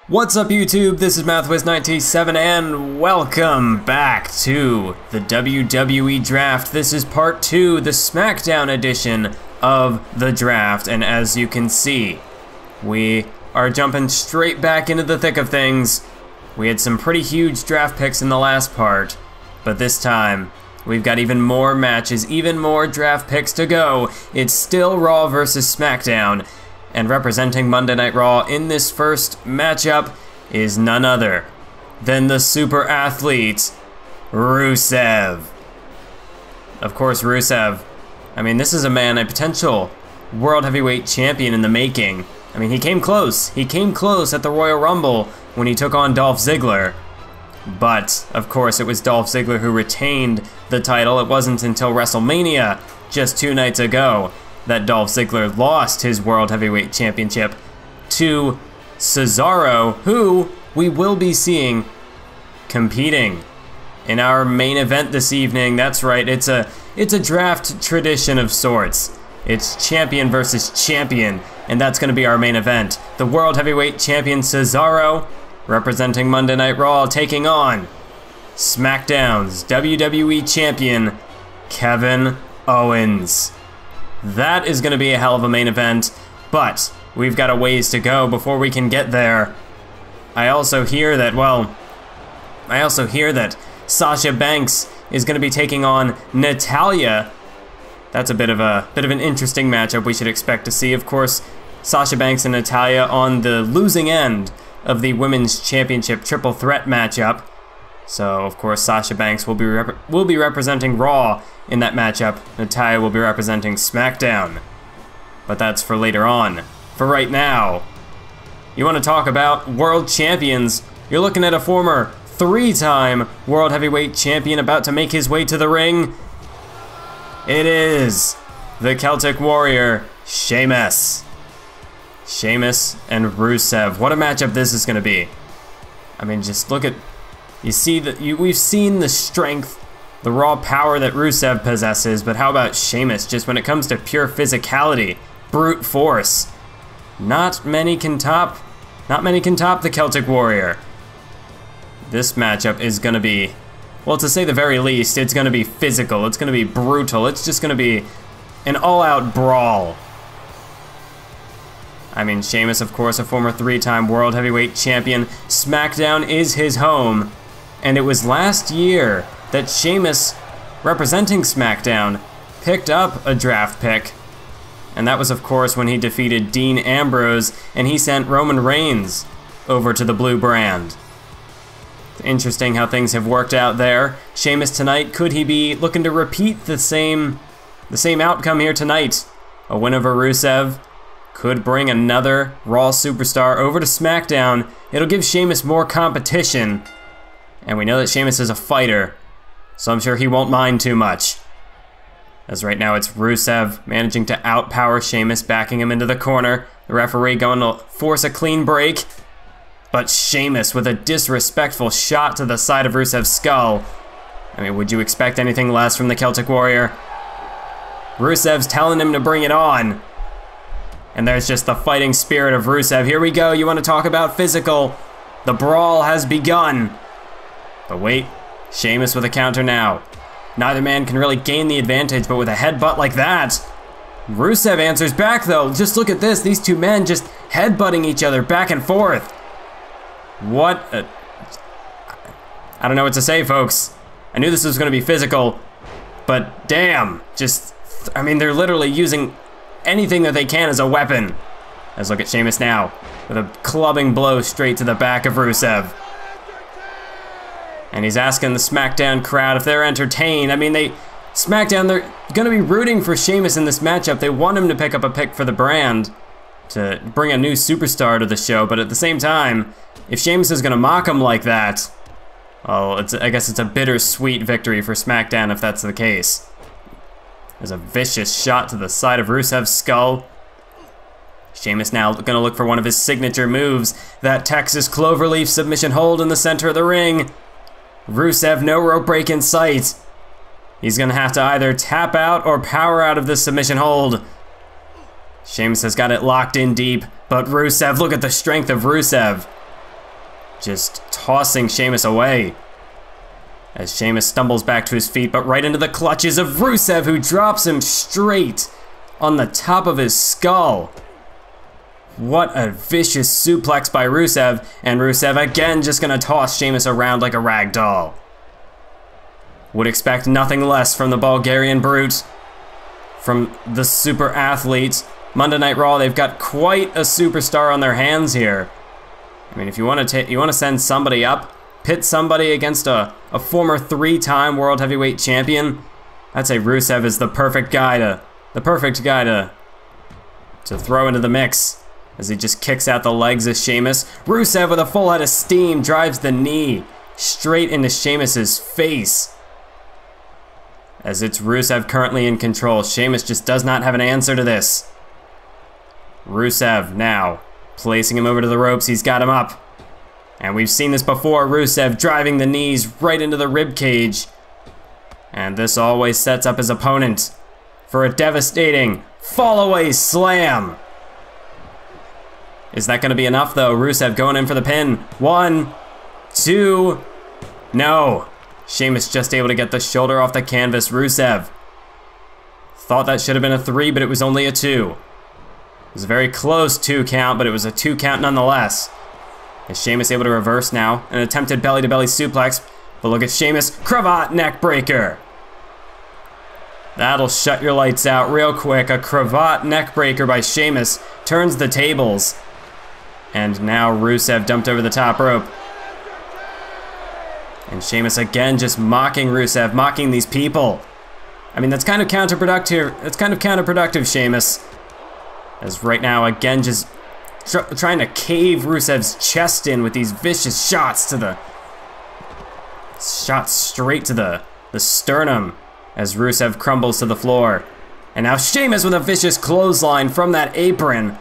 What's up YouTube, this is MathWiz97 and welcome back to the WWE Draft. This is part 2, the SmackDown edition of the draft, and as you can see, we are jumping straight back into the thick of things. We had some pretty huge draft picks in the last part, but this time we've got even more matches, even more draft picks to go. It's still Raw versus SmackDown. And representing Monday Night Raw in this first matchup is none other than the super athlete, Rusev. Of course, Rusev, I mean, this is a man, a potential World Heavyweight Champion in the making. I mean, he came close. He came close at the Royal Rumble when he took on Dolph Ziggler. But, of course, it was Dolph Ziggler who retained the title. It wasn't until WrestleMania just 2 nights ago that Dolph Ziggler lost his World Heavyweight Championship to Cesaro, who we will be seeing competing in our main event this evening. That's right, it's a draft tradition of sorts. It's champion versus champion, and that's going to be our main event. The World Heavyweight Champion Cesaro, representing Monday Night Raw, taking on SmackDown's WWE Champion Kevin Owens. That is going to be a hell of a main event, but we've got a ways to go before we can get there. I also hear that Sasha Banks is going to be taking on Natalya. That's a bit of an interesting matchup we should expect to see. Of course, Sasha Banks and Natalya on the losing end of the Women's Championship Triple Threat matchup. So, of course, Sasha Banks will be representing Raw in that matchup. Natalya will be representing SmackDown. But that's for later on. For right now, you want to talk about world champions. You're looking at a former 3-time World Heavyweight Champion about to make his way to the ring. It is the Celtic Warrior, Sheamus. Sheamus and Rusev. What a matchup this is going to be. I mean, just look at... You see that we've seen the strength, the raw power that Rusev possesses, but how about Sheamus? Just when it comes to pure physicality, brute force, not many can top the Celtic Warrior. This matchup is gonna be, well, to say the very least, it's gonna be physical, it's gonna be brutal, it's just gonna be an all-out brawl. I mean, Sheamus, of course, a former 3-time World Heavyweight Champion. SmackDown is his home. And it was last year that Sheamus, representing SmackDown, picked up a draft pick. And that was, of course, when he defeated Dean Ambrose and he sent Roman Reigns over to the blue brand. It's interesting how things have worked out there. Sheamus tonight, could he be looking to repeat the same outcome here tonight? A win over Rusev could bring another Raw superstar over to SmackDown. It'll give Sheamus more competition. And we know that Sheamus is a fighter, so I'm sure he won't mind too much. As right now it's Rusev managing to outpower Sheamus, backing him into the corner. The referee going to force a clean break. But Sheamus with a disrespectful shot to the side of Rusev's skull. I mean, would you expect anything less from the Celtic Warrior? Rusev's telling him to bring it on. And there's just the fighting spirit of Rusev. Here we go, you want to talk about physical. The brawl has begun. But wait, Sheamus with a counter now. Neither man can really gain the advantage, but with a headbutt like that, Rusev answers back though. Just look at this, these two men just headbutting each other back and forth. I don't know what to say, folks. I knew this was gonna be physical, but damn, I mean, they're literally using anything that they can as a weapon. Let's look at Sheamus now, with a clubbing blow straight to the back of Rusev. And he's asking the SmackDown crowd if they're entertained. I mean, SmackDown, they're gonna be rooting for Sheamus in this matchup. They want him to pick up a pick for the brand, to bring a new superstar to the show, but at the same time, if Sheamus is gonna mock him like that, well, I guess it's a bittersweet victory for SmackDown if that's the case. There's a vicious shot to the side of Rusev's skull. Sheamus now gonna look for one of his signature moves, that Texas Cloverleaf submission hold in the center of the ring. Rusev, no rope break in sight. He's gonna have to either tap out or power out of this submission hold. Sheamus has got it locked in deep, but Rusev, look at the strength of Rusev. just tossing Sheamus away. As Sheamus stumbles back to his feet, but right into the clutches of Rusev, who drops him straight on the top of his skull. What a vicious suplex by Rusev, and Rusev again just gonna toss Sheamus around like a rag doll. Would expect nothing less from the Bulgarian Brute, from the super athletes. Monday Night Raw, they've got quite a superstar on their hands here. I mean, if you want to send somebody up, pit somebody against a former 3-time World Heavyweight Champion, I'd say Rusev is the perfect guy to throw into the mix, as he just kicks out the legs of Sheamus. Rusev with a full head of steam drives the knee straight into Sheamus's face. As it's Rusev currently in control, Sheamus just does not have an answer to this. Rusev now placing him over to the ropes. He's got him up. And we've seen this before, Rusev driving the knees right into the rib cage. And this always sets up his opponent for a devastating fall-away slam. Is that going to be enough though? Rusev going in for the pin. 1, 2, no. Sheamus just able to get the shoulder off the canvas. Rusev thought that should have been a 3, but it was only a 2. It was a very close 2 count, but it was a 2 count nonetheless. Is Sheamus able to reverse now? An attempted belly-to-belly suplex, but look at Sheamus, cravat neck breaker. That'll shut your lights out real quick. A cravat neck breaker by Sheamus turns the tables. And now Rusev dumped over the top rope. And Sheamus again just mocking Rusev, mocking these people. I mean, that's kind of counterproductive. That's kind of counterproductive, Sheamus. As right now, again, just trying to cave Rusev's chest in with these vicious shots straight to the sternum as Rusev crumbles to the floor. And now Sheamus with a vicious clothesline from that apron,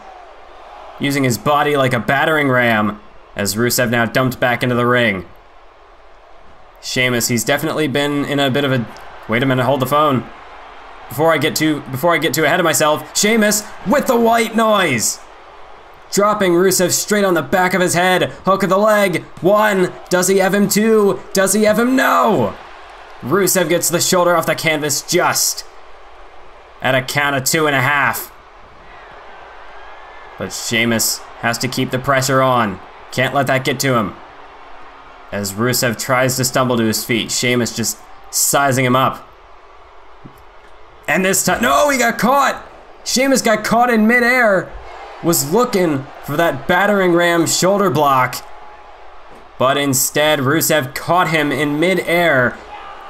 using his body like a battering ram as Rusev now dumped back into the ring. Sheamus, he's definitely been in a bit of a... Wait a minute, hold the phone. Before I get too ahead of myself, Sheamus with the white noise. Dropping Rusev straight on the back of his head. Hook of the leg. 1. Does he have him? 2. Does he have him? No. Rusev gets the shoulder off the canvas just at a count of 2.5. But Sheamus has to keep the pressure on. Can't let that get to him. As Rusev tries to stumble to his feet, Sheamus just sizing him up. And this time, no, he got caught! Sheamus got caught in midair, was looking for that battering ram shoulder block. But instead, Rusev caught him in midair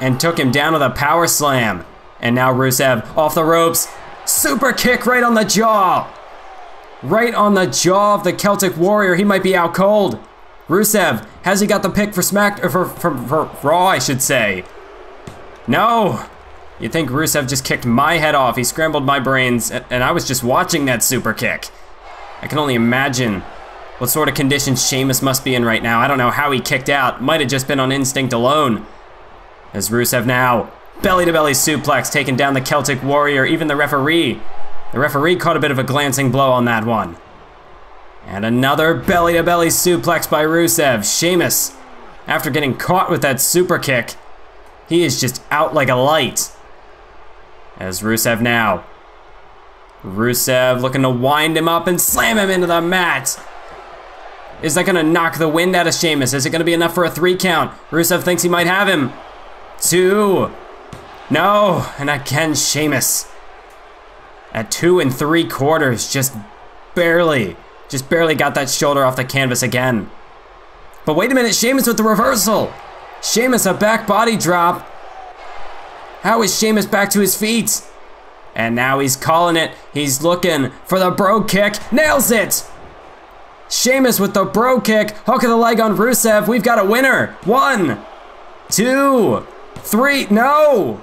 and took him down with a power slam. And now Rusev off the ropes, super kick right on the jaw. Right on the jaw of the Celtic Warrior, he might be out cold. Rusev, has he got the pick for for Raw, I should say? No. You'd think Rusev just kicked my head off. He scrambled my brains, and I was just watching that super kick. I can only imagine what sort of condition Sheamus must be in right now. I don't know how he kicked out. Might have just been on instinct alone. As Rusev now, belly-to-belly suplex, taking down the Celtic Warrior, even the referee. The referee caught a bit of a glancing blow on that one. And another belly-to-belly suplex by Rusev. Sheamus, after getting caught with that super kick, he is just out like a light. As Rusev now. Rusev looking to wind him up and slam him into the mat. Is that gonna knock the wind out of Sheamus? Is it gonna be enough for a 3 count? Rusev thinks he might have him. 2. No, and again Sheamus. At 2 3/4, just barely got that shoulder off the canvas again. But wait a minute, Sheamus with the reversal. Sheamus a back body drop. How is Sheamus back to his feet? And now he's calling it. He's looking for the bro kick. Nails it! Sheamus with the bro kick. Hook of the leg on Rusev. We've got a winner. 1, 2, 3. No!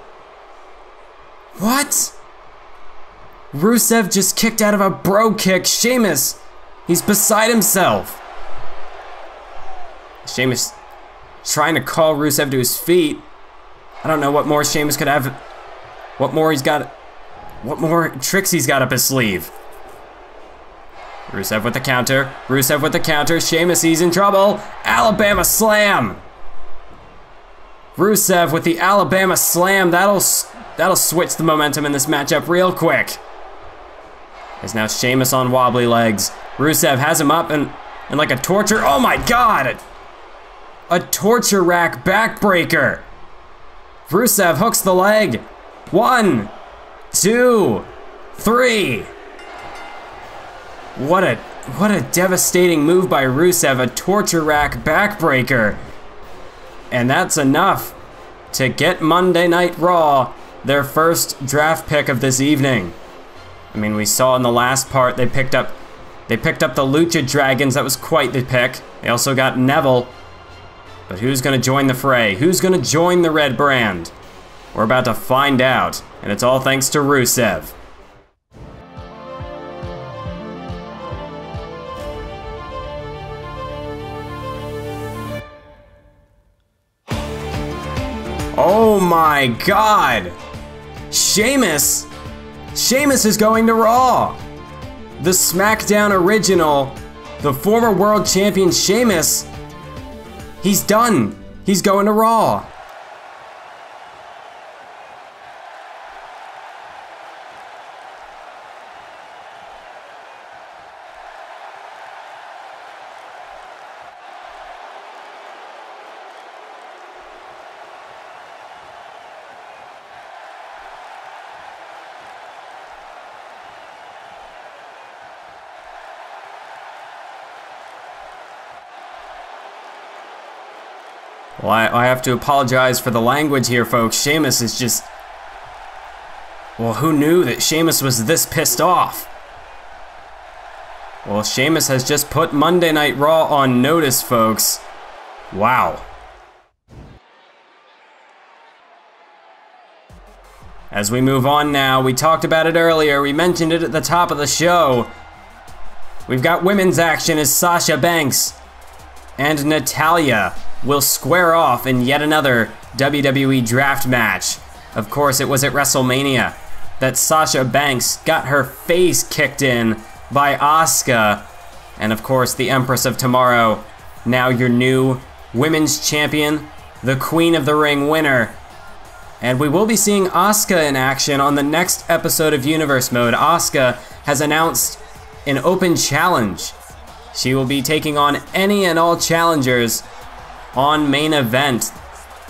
What? Rusev just kicked out of a bro kick. Sheamus, he's beside himself. Sheamus trying to call Rusev to his feet. I don't know what more Sheamus could have. What more tricks he's got up his sleeve. Rusev with the counter. Rusev with the counter. Sheamus, he's in trouble. Alabama slam. Rusev with the Alabama slam. That'll switch the momentum in this matchup real quick. There's now Sheamus on wobbly legs. Rusev has him up and like a torture. Oh my God! A torture rack backbreaker. Rusev hooks the leg. 1, 2, 3. What a devastating move by Rusev, a torture rack backbreaker. And that's enough to get Monday Night Raw their first draft pick of this evening. I mean, we saw in the last part they picked up the Lucha Dragons. That was quite the pick. They also got Neville. But who's gonna join the fray? Who's gonna join the red brand? We're about to find out, and it's all thanks to Rusev. Oh my God! Sheamus is going to Raw! The SmackDown original, the former world champion Sheamus, he's done. He's going to Raw. Well, I have to apologize for the language here, folks. Sheamus is just... Well, who knew that Sheamus was this pissed off? Well, Sheamus has just put Monday Night Raw on notice, folks. Wow. As we move on now, we talked about it earlier, we mentioned it at the top of the show. We've got women's action as Sasha Banks and Natalya will square off in yet another WWE Draft match. Of course, it was at WrestleMania that Sasha Banks got her face kicked in by Asuka. And of course, the Empress of Tomorrow, now your new women's champion, the Queen of the Ring winner. And we will be seeing Asuka in action on the next episode of Universe Mode. Asuka has announced an open challenge. She will be taking on any and all challengers on Main Event,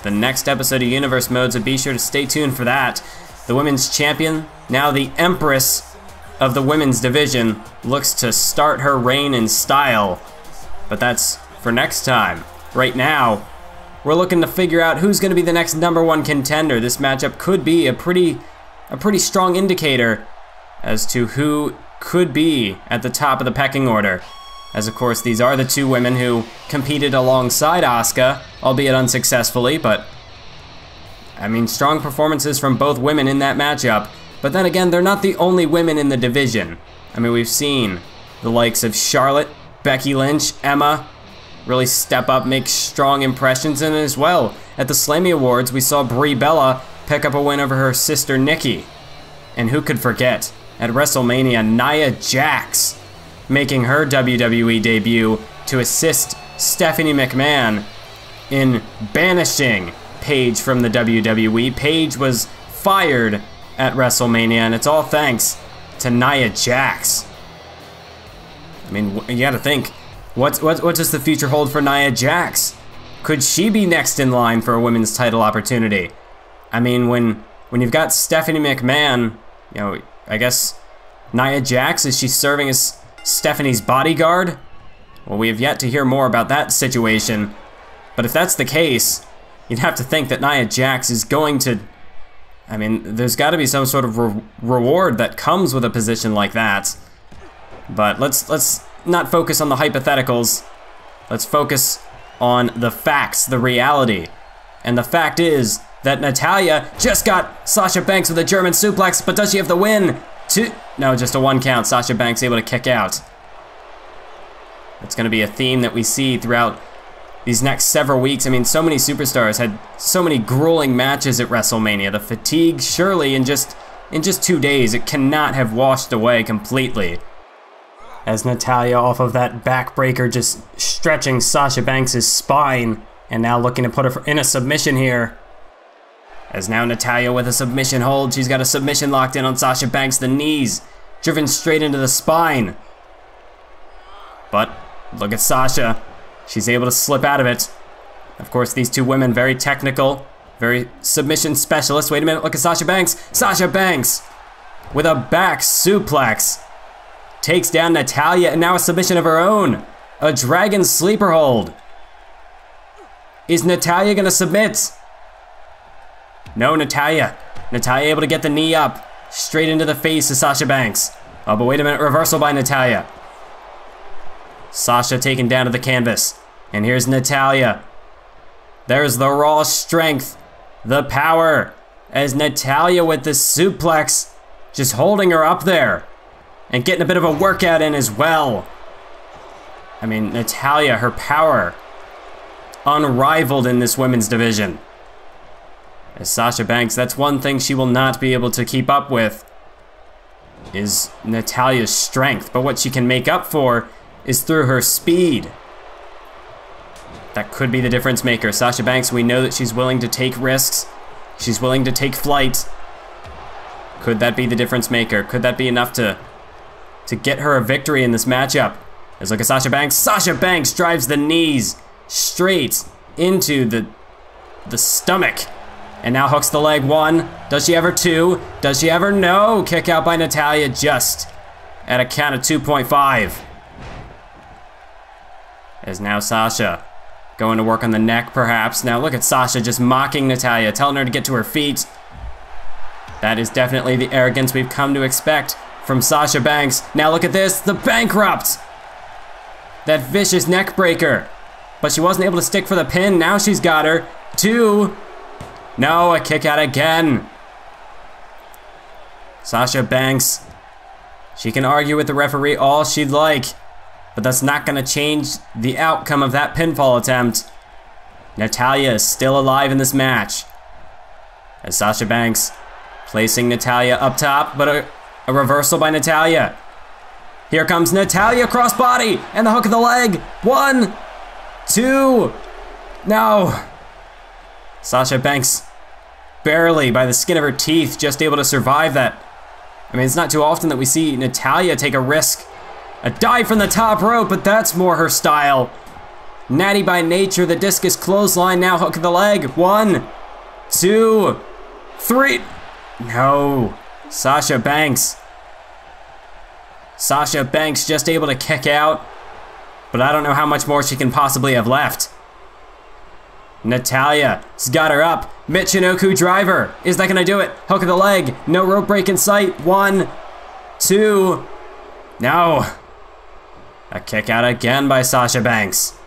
the next episode of Universe Mode, so be sure to stay tuned for that. The women's champion, now the Empress of the women's division, looks to start her reign in style. But that's for next time. Right now, we're looking to figure out who's going to be the next #1 contender. This matchup could be a pretty strong indicator as to who could be at the top of the pecking order. As of course, these are the two women who competed alongside Asuka, albeit unsuccessfully, but I mean, strong performances from both women in that matchup. But then again, they're not the only women in the division. I mean, we've seen the likes of Charlotte, Becky Lynch, Emma really step up, make strong impressions, and as well, at the Slammy Awards, we saw Brie Bella pick up a win over her sister Nikki. And who could forget, at WrestleMania, Nia Jax making her WWE debut to assist Stephanie McMahon in banishing Paige from the WWE. Paige was fired at WrestleMania, and it's all thanks to Nia Jax. I mean, you gotta think, what does the future hold for Nia Jax? Could she be next in line for a women's title opportunity? I mean, when you've got Stephanie McMahon, you know, I guess Nia Jax, is she serving as Stephanie's bodyguard? Well, we have yet to hear more about that situation. But if that's the case, you'd have to think that Nia Jax is going to... I mean, there's got to be some sort of reward that comes with a position like that. But let's not focus on the hypotheticals. Let's focus on the facts, the reality. And the fact is that Natalya just got Sasha Banks with a German suplex, but does she have the win? No, just a 1 count. Sasha Banks able to kick out. It's going to be a theme that we see throughout these next several weeks. I mean, so many superstars had so many grueling matches at WrestleMania. The fatigue, surely in just 2 days, it cannot have washed away completely. As Natalya off of that backbreaker just stretching Sasha Banks' spine. And now looking to put her in a submission here. As now Natalya with a submission hold. She's got a submission locked in on Sasha Banks. The knees driven straight into the spine. But look at Sasha. She's able to slip out of it. Of course, these two women, very technical, very submission specialists. Wait a minute, look at Sasha Banks. Sasha Banks with a back suplex. Takes down Natalya, and now a submission of her own. A dragon sleeper hold. Is Natalya gonna submit? No, Natalya. Natalya able to get the knee up. Straight into the face of Sasha Banks. Oh, but wait a minute, reversal by Natalya. Sasha taken down to the canvas. And here's Natalya. There's the raw strength. The power. As Natalya with the suplex. Just holding her up there. And getting a bit of a workout in as well. I mean, Natalya, her power, unrivaled in this women's division. As Sasha Banks, that's one thing she will not be able to keep up with, is Natalya's strength. But what she can make up for is through her speed. That could be the difference maker. Sasha Banks, we know that she's willing to take risks. She's willing to take flight. Could that be the difference maker? Could that be enough to get her a victory in this matchup? Let's look at Sasha Banks. Sasha Banks drives the knees straight into the stomach. And now hooks the leg. One. Does she ever? Two. Does she ever? No. Kick out by Natalya just at a count of 2.5. As now Sasha going to work on the neck perhaps. Now look at Sasha just mocking Natalya, telling her to get to her feet. That is definitely the arrogance we've come to expect from Sasha Banks. Now look at this, the bankrupt. That vicious neck breaker. But she wasn't able to stick for the pin. Now she's got her. Two. No, a kick out again. Sasha Banks. She can argue with the referee all she'd like, but that's not gonna change the outcome of that pinfall attempt. Natalya is still alive in this match. As Sasha Banks placing Natalya up top, but a reversal by Natalya. Here comes Natalya, crossbody, and the hook of the leg. One, two, no. Sasha Banks barely, by the skin of her teeth, just able to survive that. I mean, it's not too often that we see Natalya take a risk. A dive from the top rope, but that's more her style. Natty by nature, the discus clothesline, now hook of the leg. One, two, three. No, Sasha Banks. Sasha Banks just able to kick out, but I don't know how much more she can possibly have left. Natalya's got her up. Michinoku driver. Is that gonna do it? Hook of the leg. No rope break in sight. One, two. No. A kick out again by Sasha Banks.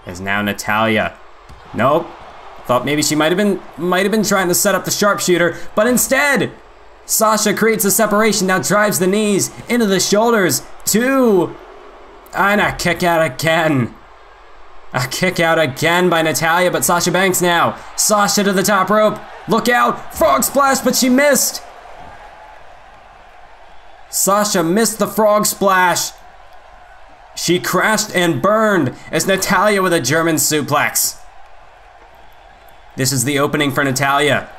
Is now Natalya. Nope. Thought maybe she might have been trying to set up the sharpshooter, but instead, Sasha creates a separation, now drives the knees into the shoulders. Two. And a kick out again. A kick out again by Natalya, but Sasha Banks now. Sasha to the top rope. Look out. Frog splash, but she missed. Sasha missed the frog splash. She crashed and burned as Natalya with a German suplex. This is the opening for Natalya.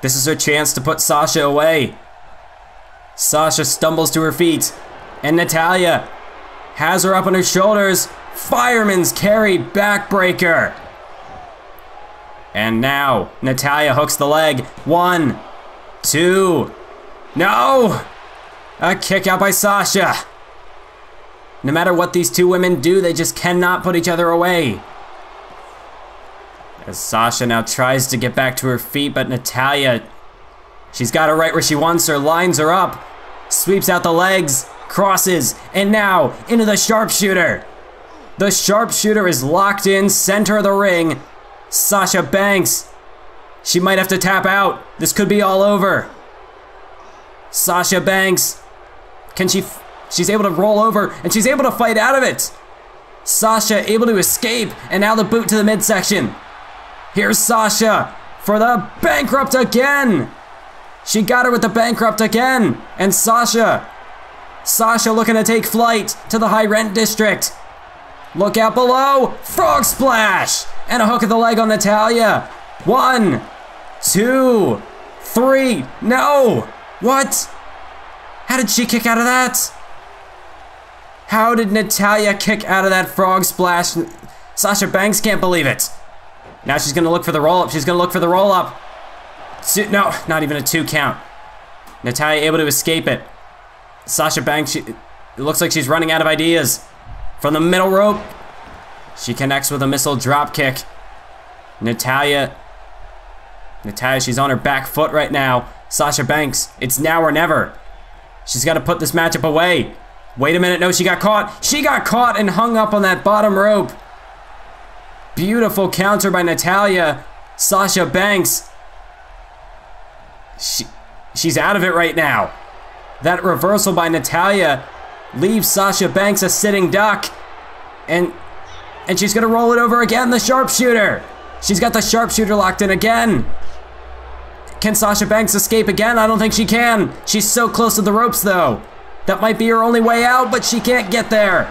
This is her chance to put Sasha away. Sasha stumbles to her feet, and Natalya has her up on her shoulders. Fireman's carry backbreaker. And now Natalya hooks the leg. One, two, no! A kick out by Sasha. No matter what these two women do, they just cannot put each other away. As Sasha now tries to get back to her feet, but Natalya, she's got her right where she wants her, lines her up, sweeps out the legs, crosses, and now into the sharpshooter. The sharpshooter is locked in, center of the ring. Sasha Banks, she might have to tap out. This could be all over. Sasha Banks, she's able to roll over, and she's able to fight out of it. Sasha able to escape, and now the boot to the midsection. Here's Sasha for the bankrupt again. She got her with the bankrupt again, and Sasha Sasha looking to take flight to the high rent district. Look out below. Frog splash. And a hook of the leg on Natalya. 1, 2, 3. No. What? How did she kick out of that? How did Natalya kick out of that frog splash? Sasha Banks can't believe it. Now she's gonna look for the roll-up. She's gonna look for the roll-up. No, not even a 2 count. Natalya able to escape it. Sasha Banks, it looks like she's running out of ideas. From the middle rope, she connects with a missile drop kick. Natalya, she's on her back foot right now. Sasha Banks, it's now or never. She's got to put this matchup away. Wait a minute, no, she got caught. She got caught and hung up on that bottom rope. Beautiful counter by Natalya. Sasha Banks, she's out of it right now. That reversal by Natalya leaves Sasha Banks a sitting duck. And she's gonna roll it over again, the sharpshooter. She's got the sharpshooter locked in again. Can Sasha Banks escape again? I don't think she can. She's so close to the ropes though. That might be her only way out, but she can't get there.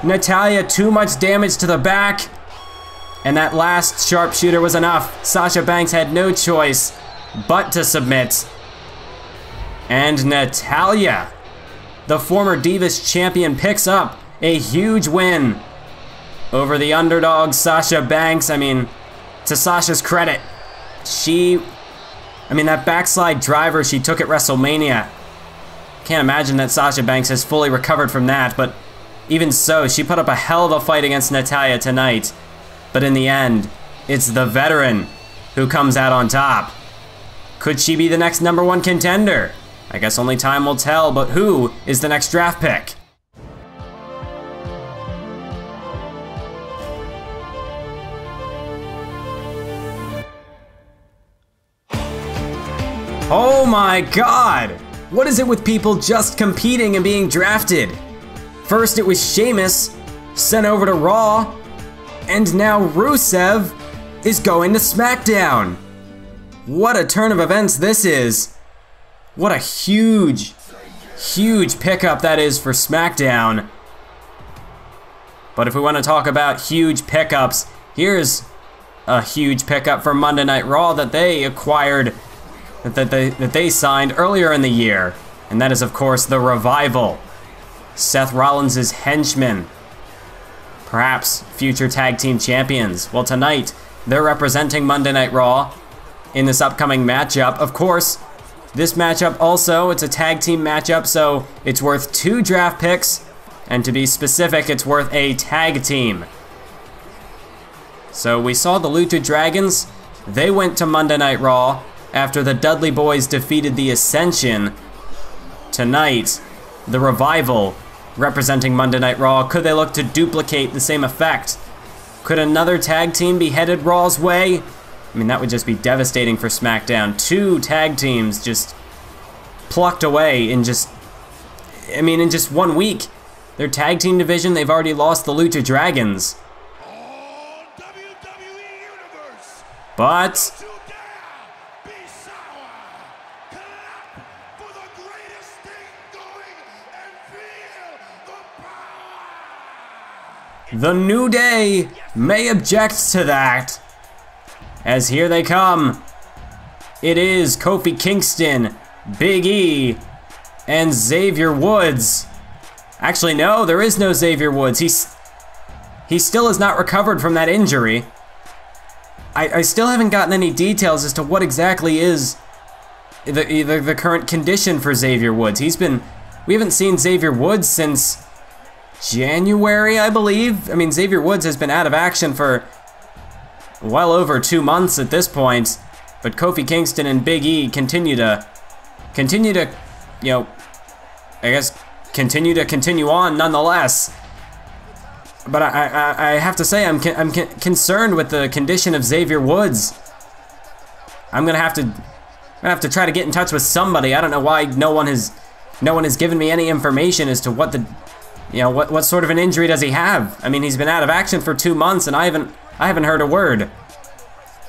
Natalya, too much damage to the back. And that last sharpshooter was enough. Sasha Banks had no choice but to submit. And Natalya, the former Divas champion, picks up a huge win over the underdog Sasha Banks. I mean, to Sasha's credit, that backslide driver she took at WrestleMania, can't imagine that Sasha Banks has fully recovered from that, but even so, she put up a hell of a fight against Natalya tonight. But in the end, it's the veteran who comes out on top. Could she be the next #1 contender? I guess only time will tell, but who is the next draft pick? Oh my God! What is it with people just competing and being drafted? First it was Sheamus, sent over to Raw, and now Rusev is going to SmackDown. What a turn of events this is. What a huge, huge pickup that is for SmackDown. But if we want to talk about huge pickups, here's a huge pickup for Monday Night Raw that they acquired, that they signed earlier in the year. And that is, of course, the Revival. Seth Rollins' henchmen. Perhaps future tag team champions. Well, tonight, they're representing Monday Night Raw in this upcoming matchup. Of course, this matchup also, it's a tag team matchup, so it's worth 2 draft picks. And to be specific, it's worth a tag team. So we saw the Lucha Dragons. They went to Monday Night Raw after the Dudley Boys defeated the Ascension. Tonight, the Revival representing Monday Night Raw. Could they look to duplicate the same effect? Could another tag team be headed Raw's way? I mean, that would just be devastating for SmackDown. 2 tag teams just plucked away in just 1 week. Their tag team division, they've already lost the Lucha Dragons. WWE Universe. But the New Day may object to that, as here they come. It is Kofi Kingston, Big E, and Xavier Woods. Actually, no, there is no Xavier Woods. He still has not recovered from that injury. I still haven't gotten any details as to what exactly is the current condition for Xavier Woods. We haven't seen Xavier Woods since January, I believe. I mean, Xavier Woods has been out of action for well over 2 months at this point, but Kofi Kingston and Big E continue to, you know, I guess continue on nonetheless. But I have to say I'm concerned with the condition of Xavier Woods. I'm gonna have to try to get in touch with somebody. I don't know why no one has given me any information as to what what sort of an injury does he have. I mean, he's been out of action for 2 months and I haven't heard a word.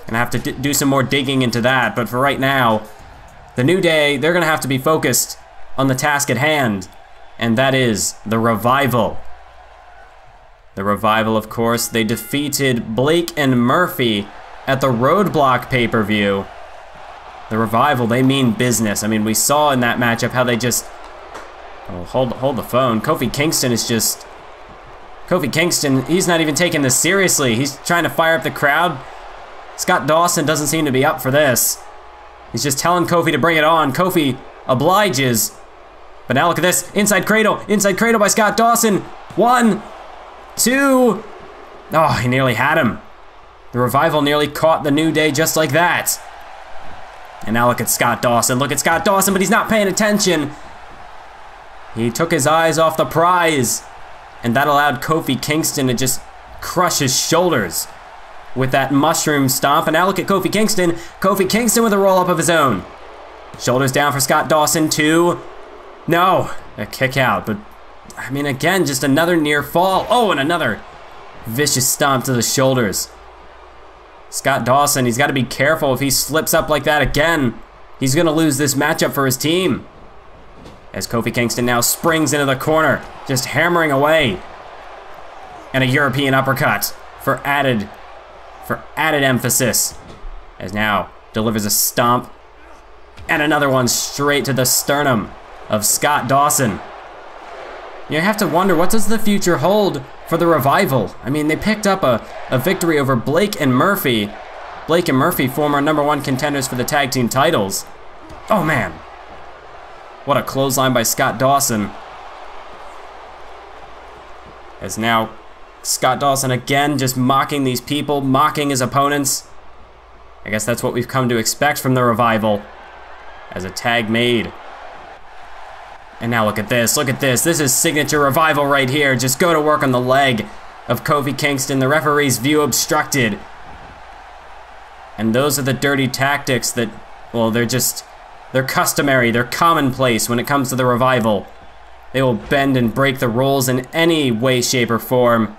And I have to do some more digging into that. But for right now, the New Day, they're gonna have to be focused on the task at hand. and that is the Revival. The Revival, of course, they defeated Blake and Murphy at the Roadblock pay-per-view. The Revival, they mean business. I mean, we saw in that matchup how they just... Oh, hold the phone. Kofi Kingston is just... Kofi Kingston, he's not even taking this seriously. He's trying to fire up the crowd. Scott Dawson doesn't seem to be up for this. He's just telling Kofi to bring it on. Kofi obliges. But now look at this. Inside cradle by Scott Dawson. 1, 2. Oh, he nearly had him. The Revival nearly caught the New Day just like that. And now look at Scott Dawson. Look at Scott Dawson, but he's not paying attention. He took his eyes off the prize. And that allowed Kofi Kingston to just crush his shoulders with that mushroom stomp. And now look at Kofi Kingston. Kofi Kingston with a roll-up of his own. Shoulders down for Scott Dawson, 2. No, a kick out. But, I mean, again, just another near fall. Oh, and another vicious stomp to the shoulders. Scott Dawson, he's got to be careful. If he slips up like that again, he's going to lose this matchup for his team. As Kofi Kingston now springs into the corner, just hammering away. And a European uppercut for added emphasis. As now delivers a stomp. And another one straight to the sternum of Scott Dawson. You have to wonder, what does the future hold for the Revival? I mean, they picked up a victory over Blake and Murphy. Blake and Murphy, former #1 contenders for the tag team titles. Oh man. What a clothesline by Scott Dawson. As now Scott Dawson again just mocking these people, mocking his opponents. I guess that's what we've come to expect from the Revival. As a tag made. And now look at this, this is signature Revival right here. Just go to work on the leg of Kofi Kingston, the referee's view obstructed. And those are the dirty tactics that, well, they're customary, they're commonplace when it comes to the Revival. They will bend and break the rules in any way, shape, or form.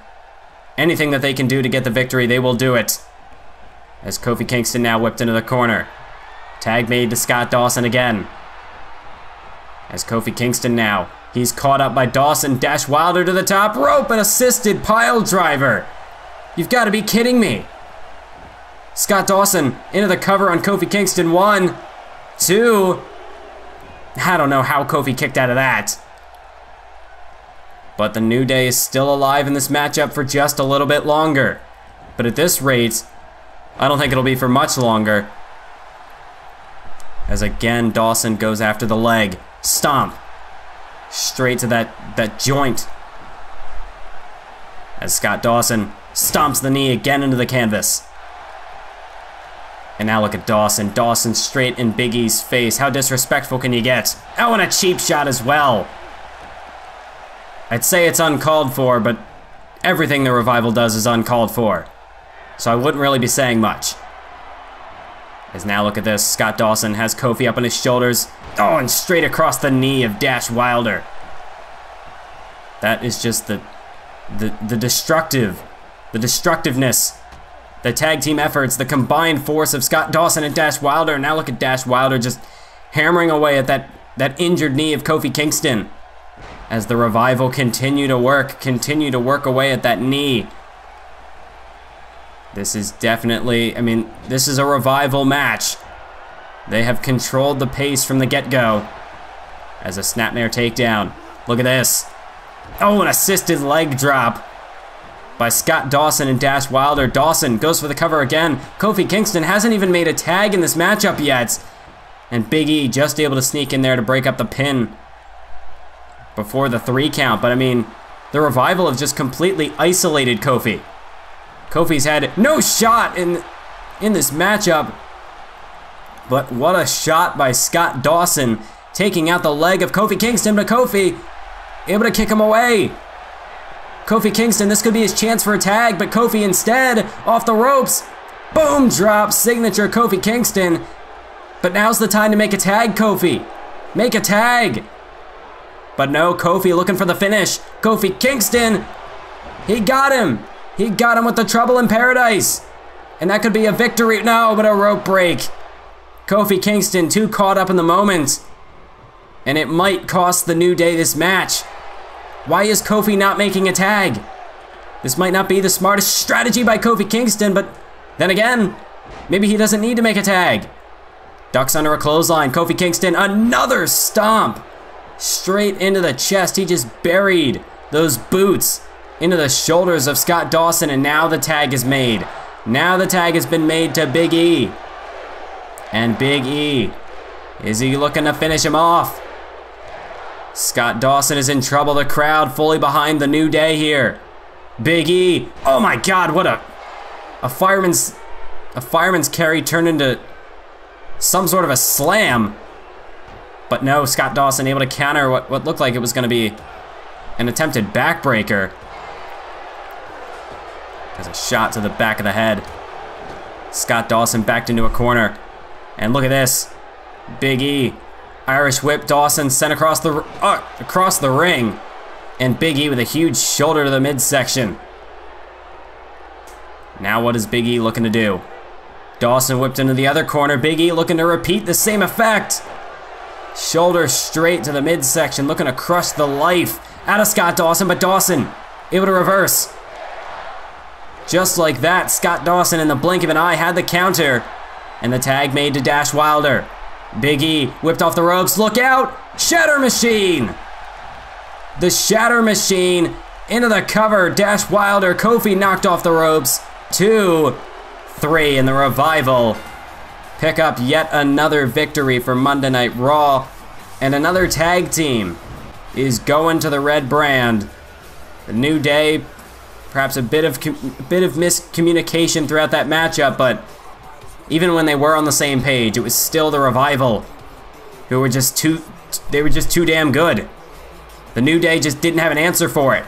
Anything that they can do to get the victory, they will do it. As Kofi Kingston now whipped into the corner. Tag made to Scott Dawson again. As Kofi Kingston now, he's caught up by Dawson, Dash Wilder to the top rope, an assisted pile driver. You've got to be kidding me. Scott Dawson into the cover on Kofi Kingston, 1, 2. I don't know how Kofi kicked out of that. But the New Day is still alive in this matchup for just a little bit longer. But at this rate, I don't think it'll be for much longer. As again, Dawson goes after the leg. Stomp. Straight to that joint. As Scott Dawson stomps the knee again into the canvas. And now look at Dawson. Dawson straight in Big E's face. How disrespectful can you get? Oh, and a cheap shot as well. I'd say it's uncalled for, but everything the Revival does is uncalled for. So I wouldn't really be saying much. As now look at this, Scott Dawson has Kofi up on his shoulders. Oh, and straight across the knee of Dash Wilder. That is just the destructiveness, the tag team efforts, the combined force of Scott Dawson and Dash Wilder. Now look at Dash Wilder just hammering away at that injured knee of Kofi Kingston. As the Revival continue to work away at that knee. This is definitely, I mean, this is a Revival match. They have controlled the pace from the get-go. As a snapmare takedown. Look at this. Oh, an assisted leg drop by Scott Dawson and Dash Wilder. Dawson goes for the cover again. Kofi Kingston hasn't even made a tag in this matchup yet. And Big E just able to sneak in there to break up the pin before the 3 count. But I mean, the Revival have just completely isolated Kofi. Kofi's had no shot in this matchup. But what a shot by Scott Dawson, taking out the leg of Kofi Kingston, but Kofi able to kick him away. Kofi Kingston, this could be his chance for a tag, but Kofi instead, off the ropes. Boom drop, signature Kofi Kingston. But now's the time to make a tag, Kofi. Make a tag. But no, Kofi looking for the finish. Kofi Kingston, he got him. He got him with the Trouble in Paradise. And that could be a victory. No, but a rope break. Kofi Kingston too caught up in the moment. And it might cost the New Day this match. Why is Kofi not making a tag? This might not be the smartest strategy by Kofi Kingston, but then again, maybe he doesn't need to make a tag. Ducks under a clothesline. Kofi Kingston, another stomp. Straight into the chest. He just buried those boots into the shoulders of Scott Dawson, and now the tag is made. Now the tag has been made to Big E. And Big E, is he looking to finish him off? Scott Dawson is in trouble. The crowd fully behind the New Day here. Big E, oh my God, what a fireman's carry turned into some sort of a slam. But no, Scott Dawson able to counter what looked like it was gonna be an attempted backbreaker. There's a shot to the back of the head. Scott Dawson backed into a corner. And look at this. Big E, Irish whip Dawson sent across the ring. And Big E with a huge shoulder to the midsection. Now what is Big E looking to do? Dawson whipped into the other corner. Big E looking to repeat the same effect. Shoulder straight to the midsection, looking to crush the life out of Scott Dawson, but Dawson able to reverse. Just like that, Scott Dawson in the blink of an eye had the counter. And the tag made to Dash Wilder. Big E whipped off the ropes. Look out! Shatter Machine! The Shatter Machine into the cover. Dash Wilder. Kofi knocked off the ropes. 2, 3, and the Revival pick up yet another victory for Monday Night Raw. And another tag team is going to the red brand. The New Day, perhaps a bit of miscommunication throughout that matchup, but even when they were on the same page, it was still the Revival who were just too damn good. The New Day just didn't have an answer for it.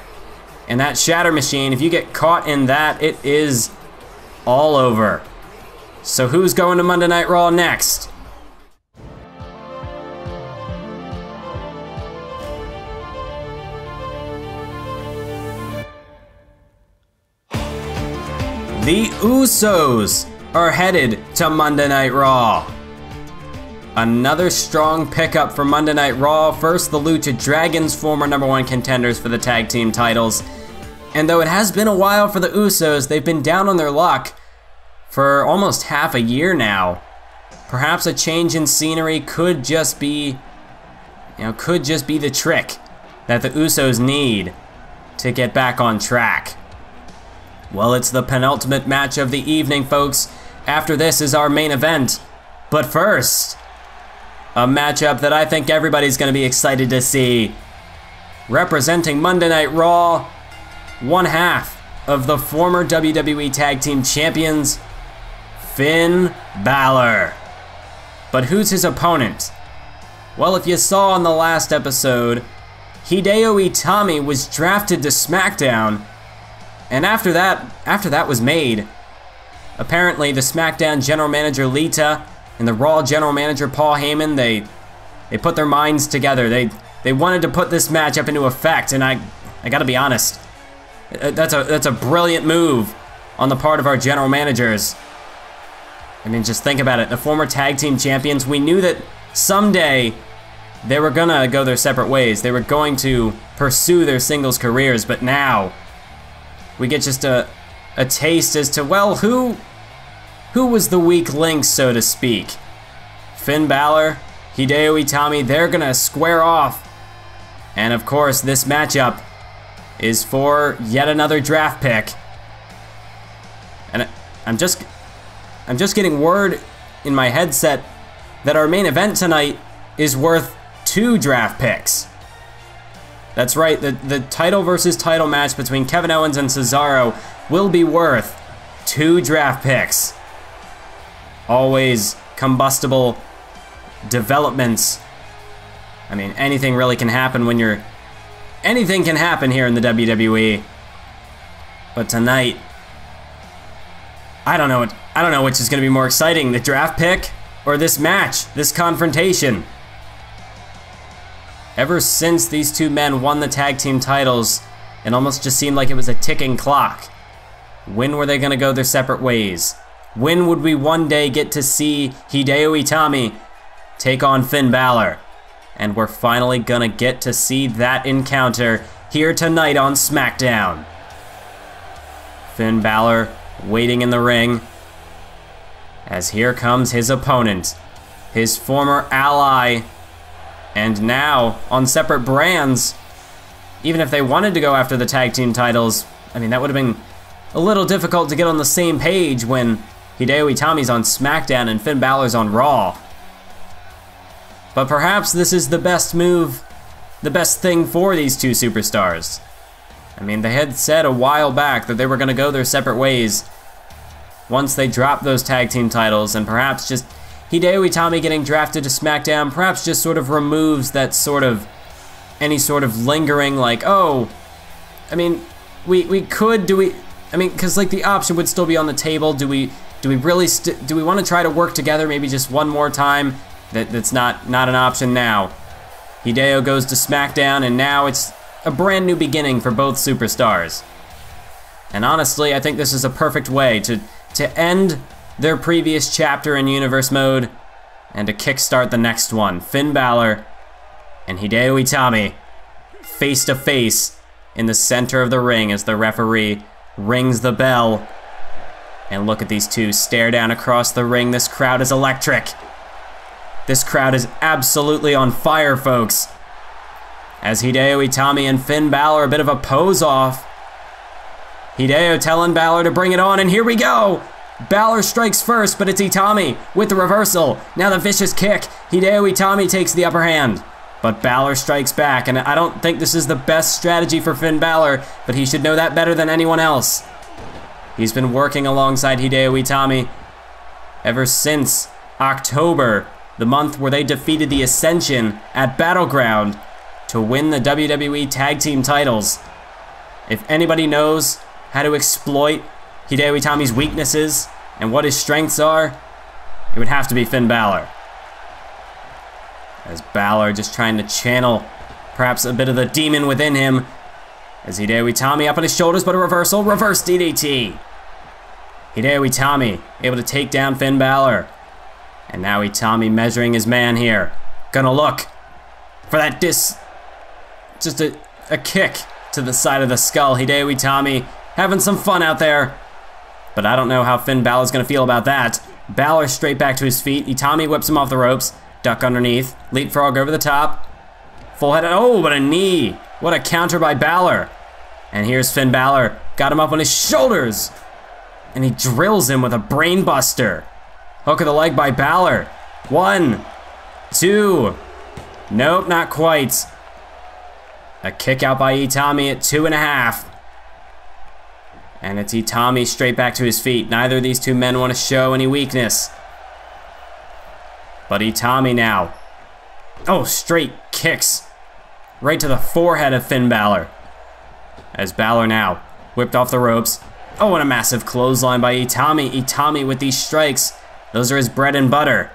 And that Shatter Machine, if you get caught in that, it is all over. So who's going to Monday Night Raw next? The Usos are headed to Monday Night Raw. Another strong pickup for Monday Night Raw. First, the Lucha Dragons, former #1 contenders for the tag team titles. And though it has been a while for the Usos, they've been down on their luck for almost half a year now. Perhaps a change in scenery could just be the trick that the Usos need to get back on track. Well, it's the penultimate match of the evening, folks. After this is our main event. But first, a matchup that I think everybody's gonna be excited to see. Representing Monday Night Raw, one half of the former WWE Tag Team Champions, Finn Balor. But who's his opponent? Well, if you saw in the last episode, Hideo Itami was drafted to SmackDown. And after that was made, apparently the SmackDown general manager Lita and the Raw general manager Paul Heyman, they put their minds together. They wanted to put this matchup into effect, and I gotta be honest, that's a brilliant move on the part of our general managers. I mean, just think about it. The former tag team champions, we knew that someday they were gonna go their separate ways. They were going to pursue their singles careers, but now we get just a taste as to, well, who was the weak link, so to speak. Finn Balor, Hideo Itami, they're gonna square off. And of course, this matchup is for yet another draft pick. And I'm just getting word in my headset that our main event tonight is worth 2 draft picks. That's right, the title versus title match between Kevin Owens and Cesaro will be worth 2 draft picks. Always combustible developments. I mean, anything really can happen when anything can happen here in the WWE. But tonight, I don't know which is gonna be more exciting, the draft pick or this match, this confrontation. Ever since these two men won the tag team titles, it almost just seemed like it was a ticking clock. When were they gonna go their separate ways? When would we one day get to see Hideo Itami take on Finn Balor? And we're finally gonna get to see that encounter here tonight on SmackDown. Finn Balor waiting in the ring, as here comes his opponent, his former ally, and now on separate brands. Even if they wanted to go after the tag team titles, I mean, that would have been a little difficult to get on the same page when Hideo Itami's on SmackDown and Finn Balor's on Raw. But perhaps this is the best move, the best thing for these two superstars. I mean, they had said a while back that they were going to go their separate ways once they dropped those tag team titles, and perhaps just Hideo Itami getting drafted to SmackDown perhaps just sort of removes that sort of, any sort of lingering like, oh, I mean, we could, do we, I mean, because like the option would still be on the table. Do we really, do we want to try to work together maybe just one more time? That's not an option now. Hideo goes to SmackDown, and now it's a brand new beginning for both superstars. And honestly, I think this is a perfect way to end their previous chapter in Universe Mode and to kickstart the next one. Finn Balor and Hideo Itami face to face in the center of the ring as the referee rings the bell. And look at these two stare down across the ring. This crowd is electric. This crowd is absolutely on fire, folks. As Hideo Itami and Finn Balor, a bit of a pose off. Hideo telling Balor to bring it on, and here we go! Balor strikes first, but it's Itami with the reversal. Now the vicious kick. Hideo Itami takes the upper hand, but Balor strikes back, and I don't think this is the best strategy for Finn Balor, but he should know that better than anyone else. He's been working alongside Hideo Itami ever since October, the month where they defeated the Ascension at Battleground to win the WWE Tag Team titles. If anybody knows how to exploit Hideo Itami's weaknesses and what his strengths are, it would have to be Finn Balor. As Balor just trying to channel perhaps a bit of the demon within him, as Hideo Itami up on his shoulders, but a reversal, reverse DDT. Hideo Itami able to take down Finn Balor. And now Itami measuring his man here. Gonna look for that just a kick to the side of the skull. Hideo Itami having some fun out there. But I don't know how Finn Balor's gonna feel about that. Balor straight back to his feet. Itami whips him off the ropes. Duck underneath. Leapfrog over the top. Full head. Oh, but a knee. What a counter by Balor. And here's Finn Balor. Got him up on his shoulders. And he drills him with a brain buster. Hook of the leg by Balor. 1, 2. Nope, not quite. A kick out by Itami at 2.5. And it's Itami straight back to his feet. Neither of these two men want to show any weakness. But Itami now. Oh, straight kicks. Right to the forehead of Finn Balor. As Balor now whipped off the ropes. Oh, and a massive clothesline by Itami. Itami with these strikes. Those are his bread and butter.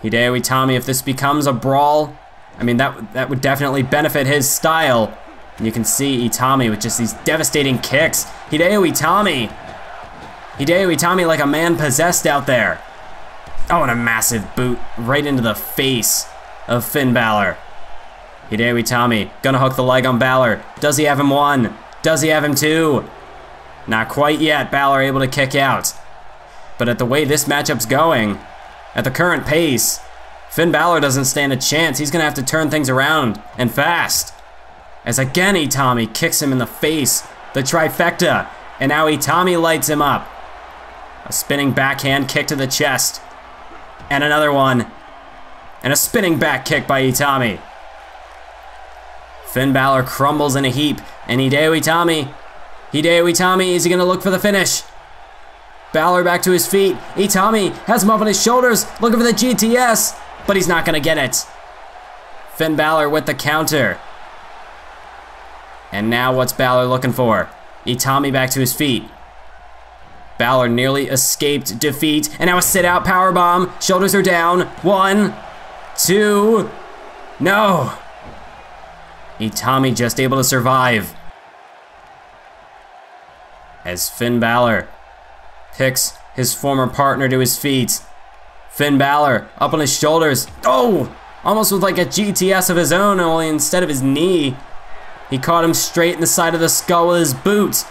Hideo Itami, if this becomes a brawl, I mean, that would definitely benefit his style. And you can see Itami with just these devastating kicks. Hideo Itami like a man possessed out there. Oh, and a massive boot right into the face of Finn Balor. Hideo Itami gonna hook the leg on Balor. Does he have him 1? Does he have him 2? Not quite yet. Balor able to kick out. But at the way this matchup's going, at the current pace, Finn Balor doesn't stand a chance. He's gonna have to turn things around, and fast. As again Itami kicks him in the face, the trifecta, and now Itami lights him up. A spinning backhand kick to the chest, and another one, and a spinning back kick by Itami. Finn Balor crumbles in a heap, and Hideo Itami, is he gonna look for the finish? Balor back to his feet. Itami has him up on his shoulders, looking for the GTS, but he's not gonna get it. Finn Balor with the counter. And now what's Balor looking for? Itami back to his feet. Balor nearly escaped defeat, and now a sit-out powerbomb. Shoulders are down. 1, 2, no. Itami just able to survive. As Finn Balor picks his former partner to his feet. Finn Balor up on his shoulders. Oh! Almost with like a GTS of his own, only instead of his knee, He caught him straight in the side of the skull with his boot.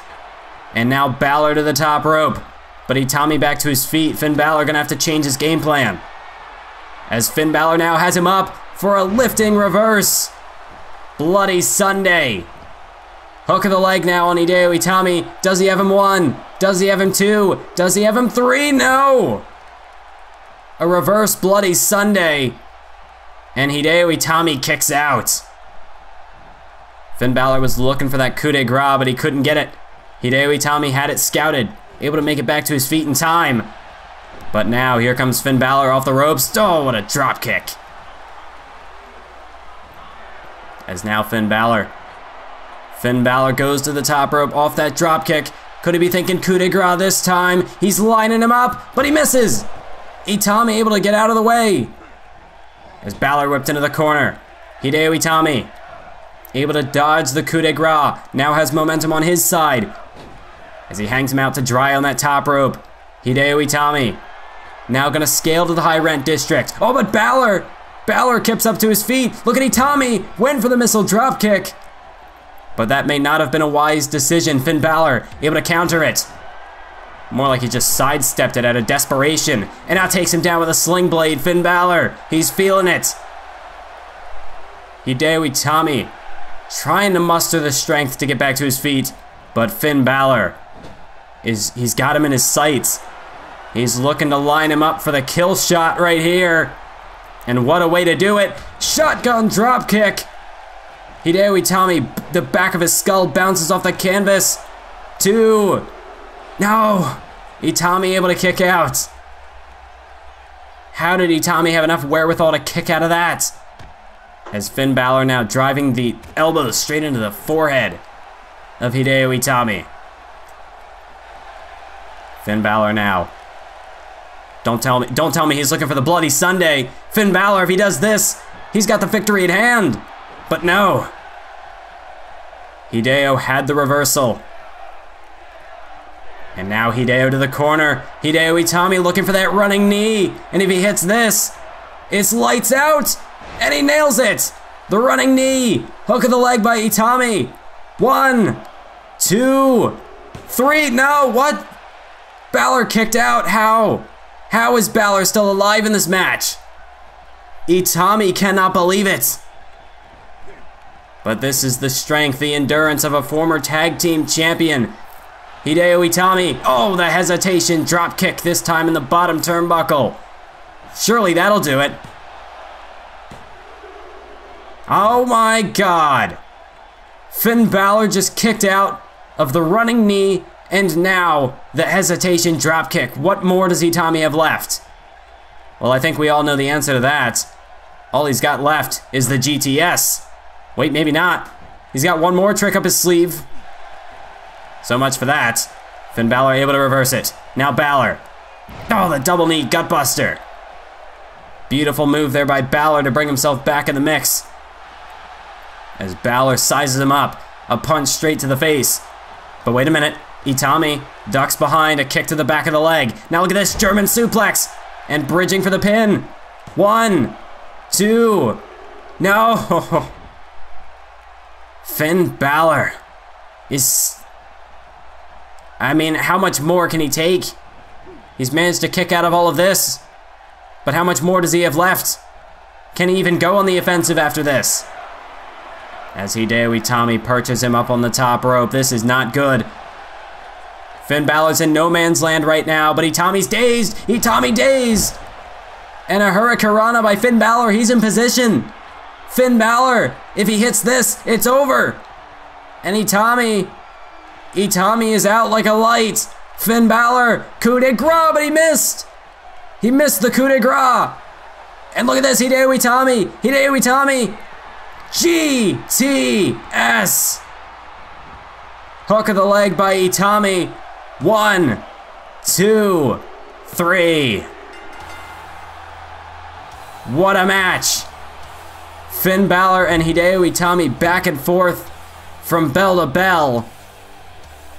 And now Balor to the top rope. But Itami back to his feet. Finn Balor gonna have to change his game plan. As Finn Balor now has him up for a lifting reverse. Bloody Sunday. Hook of the leg now on Hideo Itami. Does he have him 1? Does he have him 2? Does he have him 3? No! A reverse Bloody Sunday. And Hideo Itami kicks out. Finn Balor was looking for that coup de grace, but he couldn't get it. Hideo Itami had it scouted, able to make it back to his feet in time. But now, here comes Finn Balor off the ropes. Oh, what a drop kick. As now Finn Balor goes to the top rope off that drop kick. Could he be thinking coup de grace this time? He's lining him up, but he misses. Itami able to get out of the way. As Balor whipped into the corner. Hideo Itami able to dodge the coup de grace. Now has momentum on his side. As he hangs him out to dry on that top rope. Hideo Itami now gonna scale to the high rent district. Oh, but Balor kips up to his feet. Look at Itami, went for the missile drop kick. But that may not have been a wise decision. Finn Balor able to counter it. More like he just sidestepped it out of desperation. And now takes him down with a sling blade. Finn Balor, he's feeling it. Hideo Itami trying to muster the strength to get back to his feet. But Finn Balor, he's got him in his sights. He's looking to line him up for the kill shot right here. And what a way to do it. Shotgun drop kick. Hideo Itami, the back of his skull bounces off the canvas. 2. No. Itami able to kick out. How did Itami have enough wherewithal to kick out of that? As Finn Balor now driving the elbows straight into the forehead of Hideo Itami. Finn Balor now. Don't tell me he's looking for the Bloody Sunday. Finn Balor, if he does this, he's got the victory at hand. But no. Hideo had the reversal. And now Hideo to the corner. Hideo Itami looking for that running knee. And if he hits this, it's lights out. And he nails it. The running knee. Hook of the leg by Itami. 1, 2, 3. No, what? Balor kicked out. How? How is Balor still alive in this match? Itami cannot believe it. But this is the strength, the endurance of a former tag team champion. Hideo Itami, oh, the hesitation drop kick, this time in the bottom turnbuckle. Surely that'll do it. Oh my God. Finn Balor just kicked out of the running knee, and now the hesitation drop kick. What more does Itami have left? Well, I think we all know the answer to that. All he's got left is the GTS. Wait, maybe not. He's got one more trick up his sleeve. So much for that. Finn Balor able to reverse it. Now Balor. Oh, the double knee gutbuster. Beautiful move there by Balor to bring himself back in the mix. As Balor sizes him up. A punch straight to the face. But wait a minute. Itami ducks behind, a kick to the back of the leg. Now look at this, German suplex. And bridging for the pin. 1, 2. No. Finn Balor is... I mean, how much more can he take? He's managed to kick out of all of this. But how much more does he have left? Can he even go on the offensive after this? As Hideo Itami perches him up on the top rope. This is not good. Finn Balor's in no man's land right now, but Itami's dazed. Itami dazed. And a Hurricanrana by Finn Balor. He's in position. Finn Balor, if he hits this, it's over. And Itami is out like a light. Finn Balor, coup de grace, but he missed. He missed the coup de grace. And look at this, Hideo Itami. GTS. Hook of the leg by Itami. 1, 2, 3. What a match. Finn Balor and Hideo Itami back and forth from bell to bell.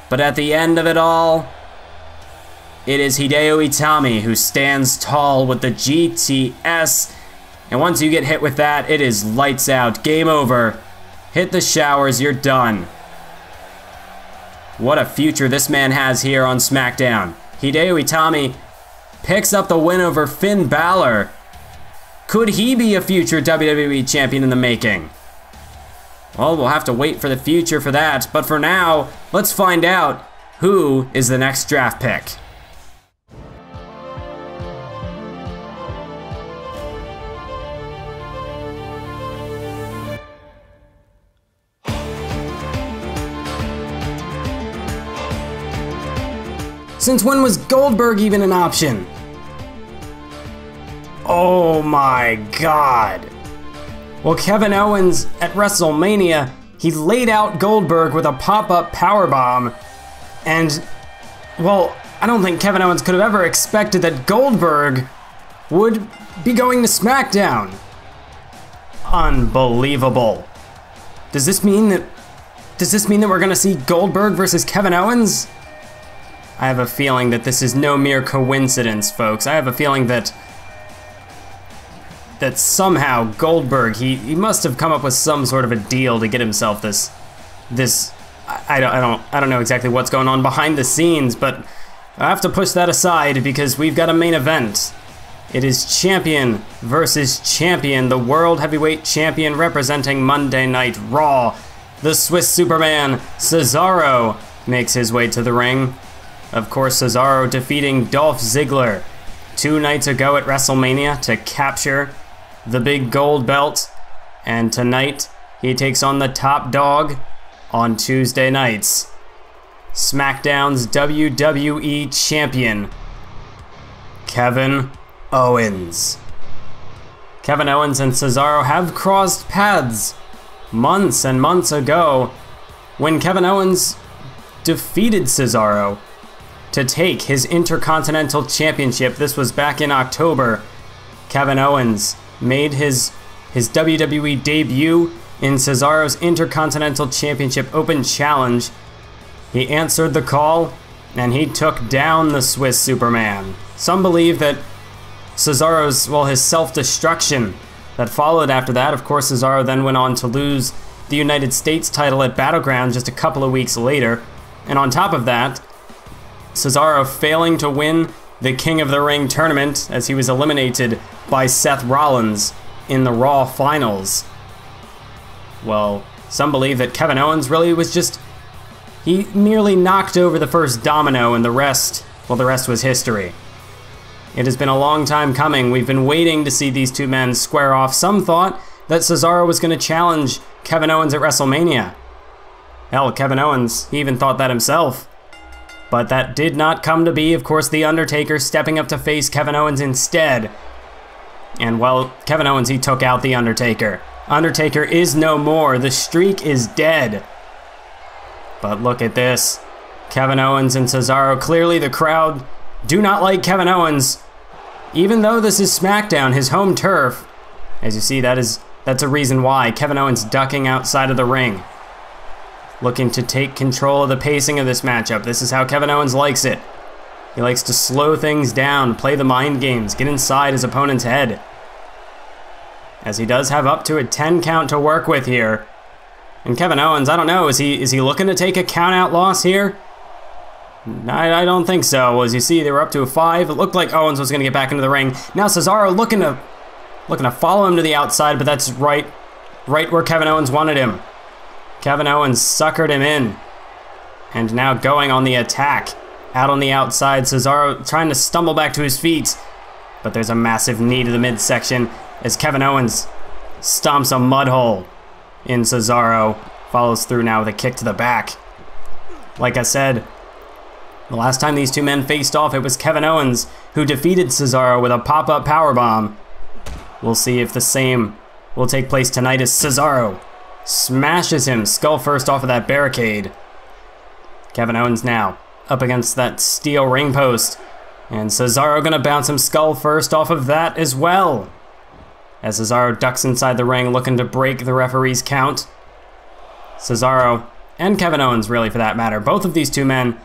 But at the end of it all, it is Hideo Itami who stands tall with the GTS. And once you get hit with that, it is lights out, game over. Hit the showers, you're done. What a future this man has here on SmackDown. Hideo Itami picks up the win over Finn Balor. Could he be a future WWE champion in the making? Well, we'll have to wait for the future for that, but for now, let's find out who is the next draft pick. Since when was Goldberg even an option? Oh my God. Well, Kevin Owens at WrestleMania, he laid out Goldberg with a pop-up powerbomb, and, well, I don't think Kevin Owens could have ever expected that Goldberg would be going to SmackDown. Unbelievable. Does this mean that we're gonna see Goldberg versus Kevin Owens? I have a feeling that this is no mere coincidence, folks. I have a feeling that somehow Goldberg, he must have come up with some sort of a deal to get himself this I don't know exactly what's going on behind the scenes, but I have to push that aside because we've got a main event. It is champion versus champion, the World Heavyweight Champion representing Monday Night Raw. The Swiss Superman, Cesaro, makes his way to the ring. Of course, Cesaro defeating Dolph Ziggler 2 nights ago at WrestleMania to capture the big gold belt. And tonight, he takes on the top dog on Tuesday nights. SmackDown's WWE Champion, Kevin Owens. Kevin Owens and Cesaro have crossed paths months and months ago when Kevin Owens defeated Cesaro to take his Intercontinental Championship. This was back in October. Kevin Owens made his WWE debut in Cesaro's Intercontinental Championship Open Challenge. He answered the call, and he took down the Swiss Superman. Some believe that Cesaro's, well, his self-destruction that followed after that. Of course, Cesaro then went on to lose the United States title at Battleground just a couple of weeks later. And on top of that, Cesaro failing to win the King of the Ring tournament as he was eliminated by Seth Rollins in the Raw finals. Well, some believe that Kevin Owens really was just, he merely knocked over the first domino and the rest was history. It has been a long time coming. We've been waiting to see these two men square off. Some thought that Cesaro was going to challenge Kevin Owens at WrestleMania. Hell, Kevin Owens, he even thought that himself. But that did not come to be. Of course, The Undertaker stepping up to face Kevin Owens instead. And well, Kevin Owens, he took out The Undertaker. Undertaker is no more. The streak is dead. But look at this. Kevin Owens and Cesaro. Clearly the crowd do not like Kevin Owens. Even though this is SmackDown, his home turf. As you see, that's a reason why. Kevin Owens ducking outside of the ring, looking to take control of the pacing of this matchup. This is how Kevin Owens likes it. He likes to slow things down, play the mind games, get inside his opponent's head. As he does have up to a 10 count to work with here. And Kevin Owens, I don't know, is he looking to take a count out loss here? I don't think so. As you see, they were up to a 5. It looked like Owens was going to get back into the ring. Now Cesaro looking to follow him to the outside, but that's right where Kevin Owens wanted him. Kevin Owens suckered him in. And now going on the attack. Out on the outside, Cesaro trying to stumble back to his feet. But there's a massive knee to the midsection as Kevin Owens stomps a mud hole in Cesaro. Follows through now with a kick to the back. Like I said, the last time these two men faced off, it was Kevin Owens who defeated Cesaro with a pop-up powerbomb. We'll see if the same will take place tonight as Cesaro smashes him skull first off of that barricade. Kevin Owens now up against that steel ring post, and Cesaro gonna bounce him skull first off of that as well. As Cesaro ducks inside the ring looking to break the referee's count. Cesaro, and Kevin Owens really for that matter, both of these two men,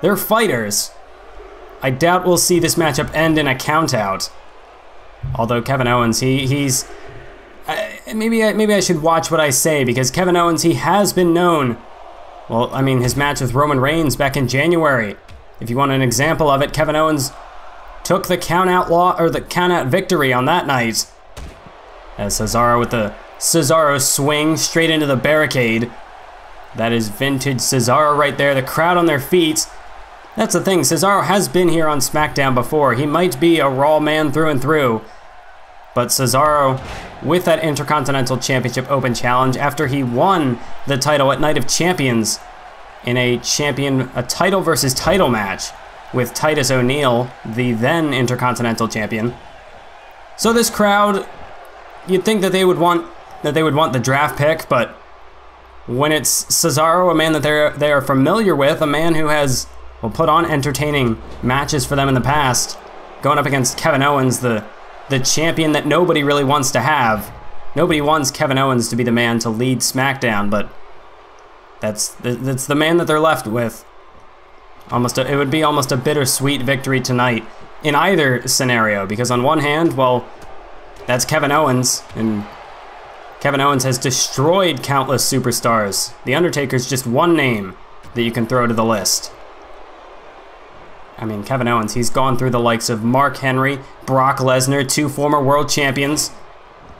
they're fighters. I doubt we'll see this matchup end in a count out. Although Kevin Owens, he's maybe I should watch what I say, because Kevin Owens, he has been known. Well, I mean, his match with Roman Reigns back in January. If you want an example of it, Kevin Owens took the count-out victory on that night. As Cesaro with the Cesaro swing straight into the barricade. That is vintage Cesaro right there. The crowd on their feet. That's the thing, Cesaro has been here on SmackDown before. He might be a Raw man through and through. But Cesaro, with that Intercontinental Championship Open Challenge, after he won the title at Night of Champions in a title versus title match with Titus O'Neil, the then Intercontinental Champion. So this crowd, you'd think that they would want the draft pick, but when it's Cesaro, a man that they are familiar with, a man who has put on entertaining matches for them in the past, going up against Kevin Owens, the champion that nobody really wants to have. Nobody wants Kevin Owens to be the man to lead SmackDown, but that's the man that they're left with. It would be almost a bittersweet victory tonight in either scenario, because on one hand, well, that's Kevin Owens, and Kevin Owens has destroyed countless superstars. The Undertaker's just one name that you can throw to the list. I mean, Kevin Owens, he's gone through the likes of Mark Henry, Brock Lesnar, 2 former world champions.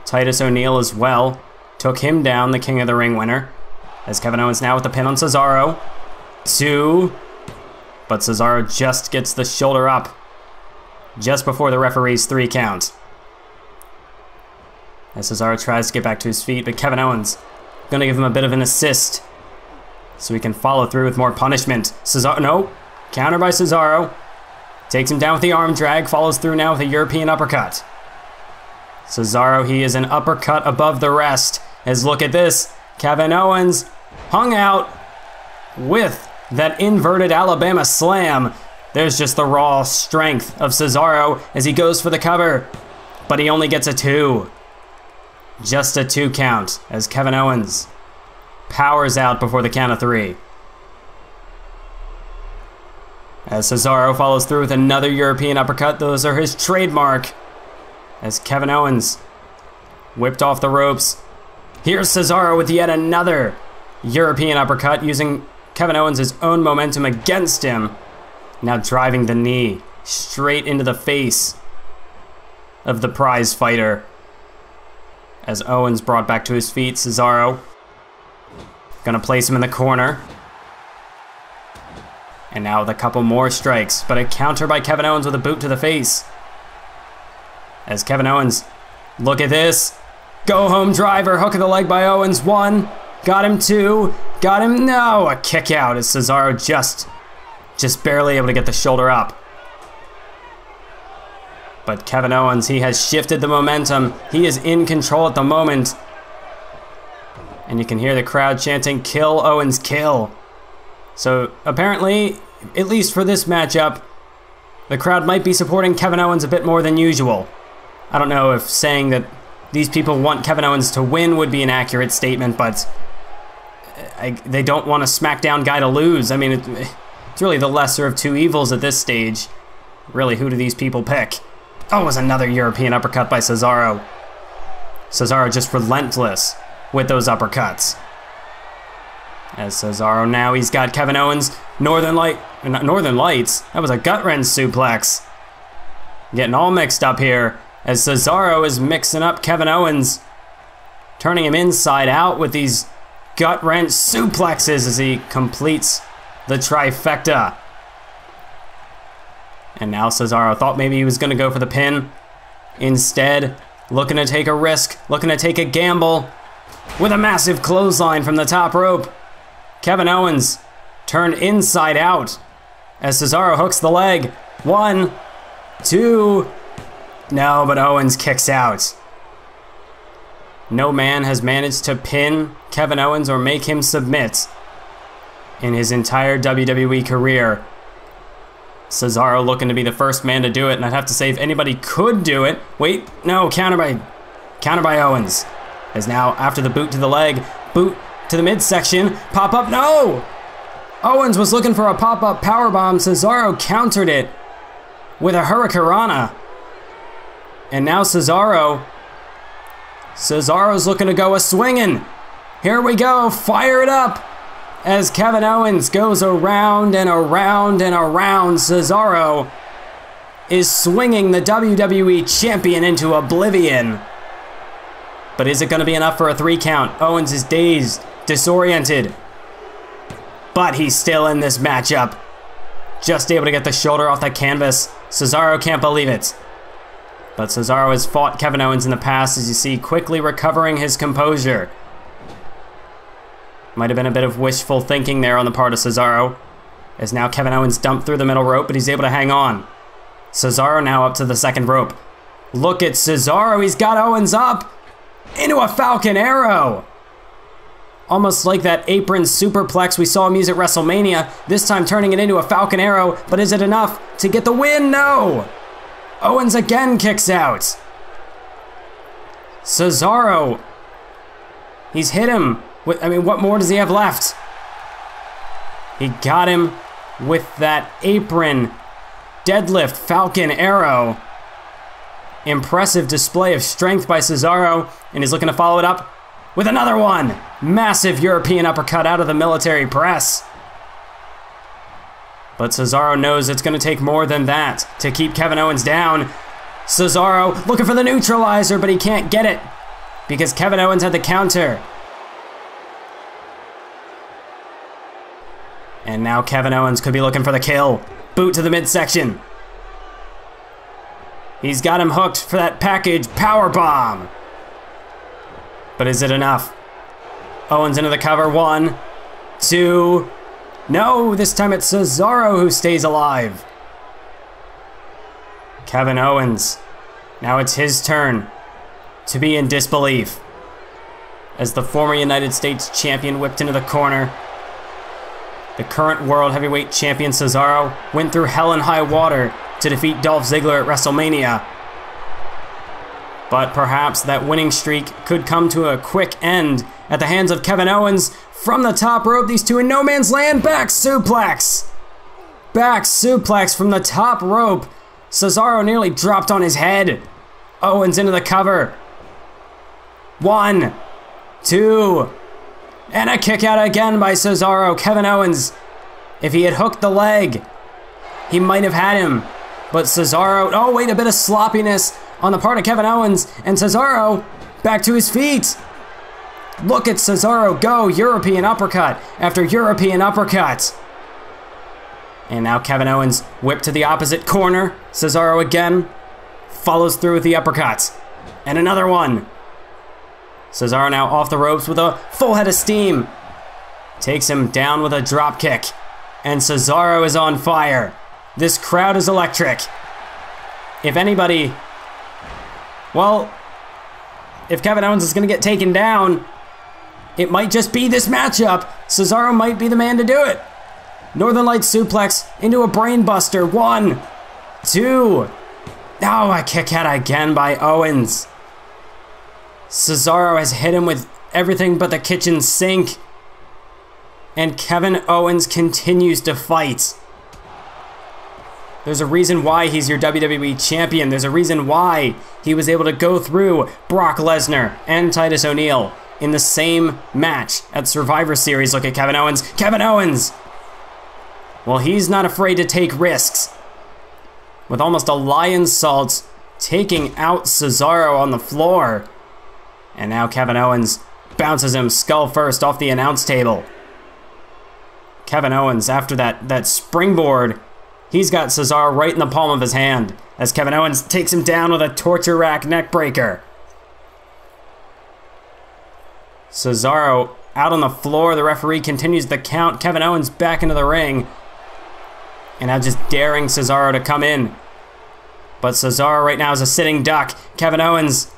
Titus O'Neil as well. Took him down, the King of the Ring winner. As Kevin Owens now with the pin on Cesaro. 2. But Cesaro just gets the shoulder up just before the referee's 3 count. As Cesaro tries to get back to his feet, but Kevin Owens gonna give him a bit of an assist so he can follow through with more punishment. Cesaro, no. Counter by Cesaro. Takes him down with the arm drag. Follows through now with a European uppercut. Cesaro, he is an uppercut above the rest. As look at this. Kevin Owens hung out with that inverted Alabama slam. There's just the raw strength of Cesaro as he goes for the cover. But he only gets a 2. Just a 2 count as Kevin Owens powers out before the count of 3. As Cesaro follows through with another European uppercut. Those are his trademark. As Kevin Owens whipped off the ropes. Here's Cesaro with yet another European uppercut, using Kevin Owens' own momentum against him. Now driving the knee straight into the face of the prize fighter. As Owens brought back to his feet, Cesaro gonna place him in the corner. And now with a couple more strikes, but a counter by Kevin Owens with a boot to the face. As Kevin Owens, look at this. Go home driver, hook of the leg by Owens. 1, got him. 2, got him. No, a kick out as Cesaro just barely able to get the shoulder up. But Kevin Owens, he has shifted the momentum. He is in control at the moment. And you can hear the crowd chanting, "Kill Owens, kill." So apparently, at least for this matchup, the crowd might be supporting Kevin Owens a bit more than usual. I don't know if saying that these people want Kevin Owens to win would be an accurate statement, but they don't want a SmackDown guy to lose. I mean, it's really the lesser of 2 evils at this stage. Really, who do these people pick? Oh, it was another European uppercut by Cesaro. Cesaro just relentless with those uppercuts. As Cesaro now, he's got Kevin Owens, Northern Lights. That was a gut-wrench suplex. Getting all mixed up here as Cesaro is mixing up Kevin Owens, turning him inside out with these gut-wrench suplexes as he completes the trifecta. And now Cesaro thought maybe he was going to go for the pin. Instead, looking to take a risk, looking to take a gamble with a massive clothesline from the top rope. Kevin Owens turned inside out as Cesaro hooks the leg. 1, 2, no, but Owens kicks out. No man has managed to pin Kevin Owens or make him submit in his entire WWE career. Cesaro looking to be the first man to do it, and I'd have to say if anybody could do it, wait, no, counter by Owens. As now, after the boot to the leg, boot to the midsection, pop up, no! Owens was looking for a pop-up powerbomb. Cesaro countered it with a Hurricanrana. And now Cesaro Cesaro's looking to go a-swinging. Here we go, fire it up. As Kevin Owens goes around and around and around, Cesaro is swinging the WWE Champion into oblivion. But is it going to be enough for a 3 count? Owens is dazed, disoriented. But he's still in this matchup. Just able to get the shoulder off the canvas. Cesaro can't believe it. But Cesaro has fought Kevin Owens in the past, as you see, quickly recovering his composure. Might have been a bit of wishful thinking there on the part of Cesaro, as now Kevin Owens dumped through the middle rope, but he's able to hang on. Cesaro now up to the second rope. Look at Cesaro, he's got Owens up into a Falcon Arrow. Almost like that apron superplex we saw him use at WrestleMania, this time turning it into a Falcon Arrow, but is it enough to get the win? No! Owens again kicks out. Cesaro, he's hit him. I mean, what more does he have left? He got him with that apron deadlift Falcon Arrow. Impressive display of strength by Cesaro, and he's looking to follow it up with another one. Massive European uppercut out of the military press. But Cesaro knows it's going to take more than that to keep Kevin Owens down. Cesaro looking for the neutralizer, but he can't get it because Kevin Owens had the counter. And now Kevin Owens could be looking for the kill. Boot to the midsection. He's got him hooked for that package powerbomb. But is it enough? Owens into the cover. 1, 2. No, this time it's Cesaro who stays alive. Kevin Owens. Now it's his turn to be in disbelief. As the former United States champion whipped into the corner. The current World Heavyweight Champion Cesaro went through hell and high water to defeat Dolph Ziggler at WrestleMania. But perhaps that winning streak could come to a quick end at the hands of Kevin Owens. From the top rope, these two in no man's land. Back suplex. Back suplex from the top rope. Cesaro nearly dropped on his head. Owens into the cover. 1, 2. And a kick out again by Cesaro. Kevin Owens, if he had hooked the leg, he might have had him. But Cesaro, oh wait, a bit of sloppiness on the part of Kevin Owens. And Cesaro back to his feet. Look at Cesaro go, European uppercut after European uppercut. And now Kevin Owens whipped to the opposite corner. Cesaro again follows through with the uppercut. And another one. Cesaro now off the ropes with a full head of steam. Takes him down with a drop kick. And Cesaro is on fire. This crowd is electric. If anybody, well, if Kevin Owens is going to get taken down, it might just be this matchup. Cesaro might be the man to do it. Northern Lights suplex into a brain buster. 1, 2. Oh, a kick out again by Owens. Cesaro has hit him with everything but the kitchen sink. And Kevin Owens continues to fight. There's a reason why he's your WWE champion. There's a reason why he was able to go through Brock Lesnar and Titus O'Neil in the same match at Survivor Series. Look at Kevin Owens. Kevin Owens! Well, he's not afraid to take risks. With almost a lion's salt, taking out Cesaro on the floor. And now Kevin Owens bounces him skull first off the announce table. Kevin Owens, after that springboard, he's got Cesaro right in the palm of his hand as Kevin Owens takes him down with a torture rack neck breaker. Cesaro out on the floor. The referee continues the count. Kevin Owens back into the ring. And now just daring Cesaro to come in. But Cesaro right now is a sitting duck. Kevin Owens,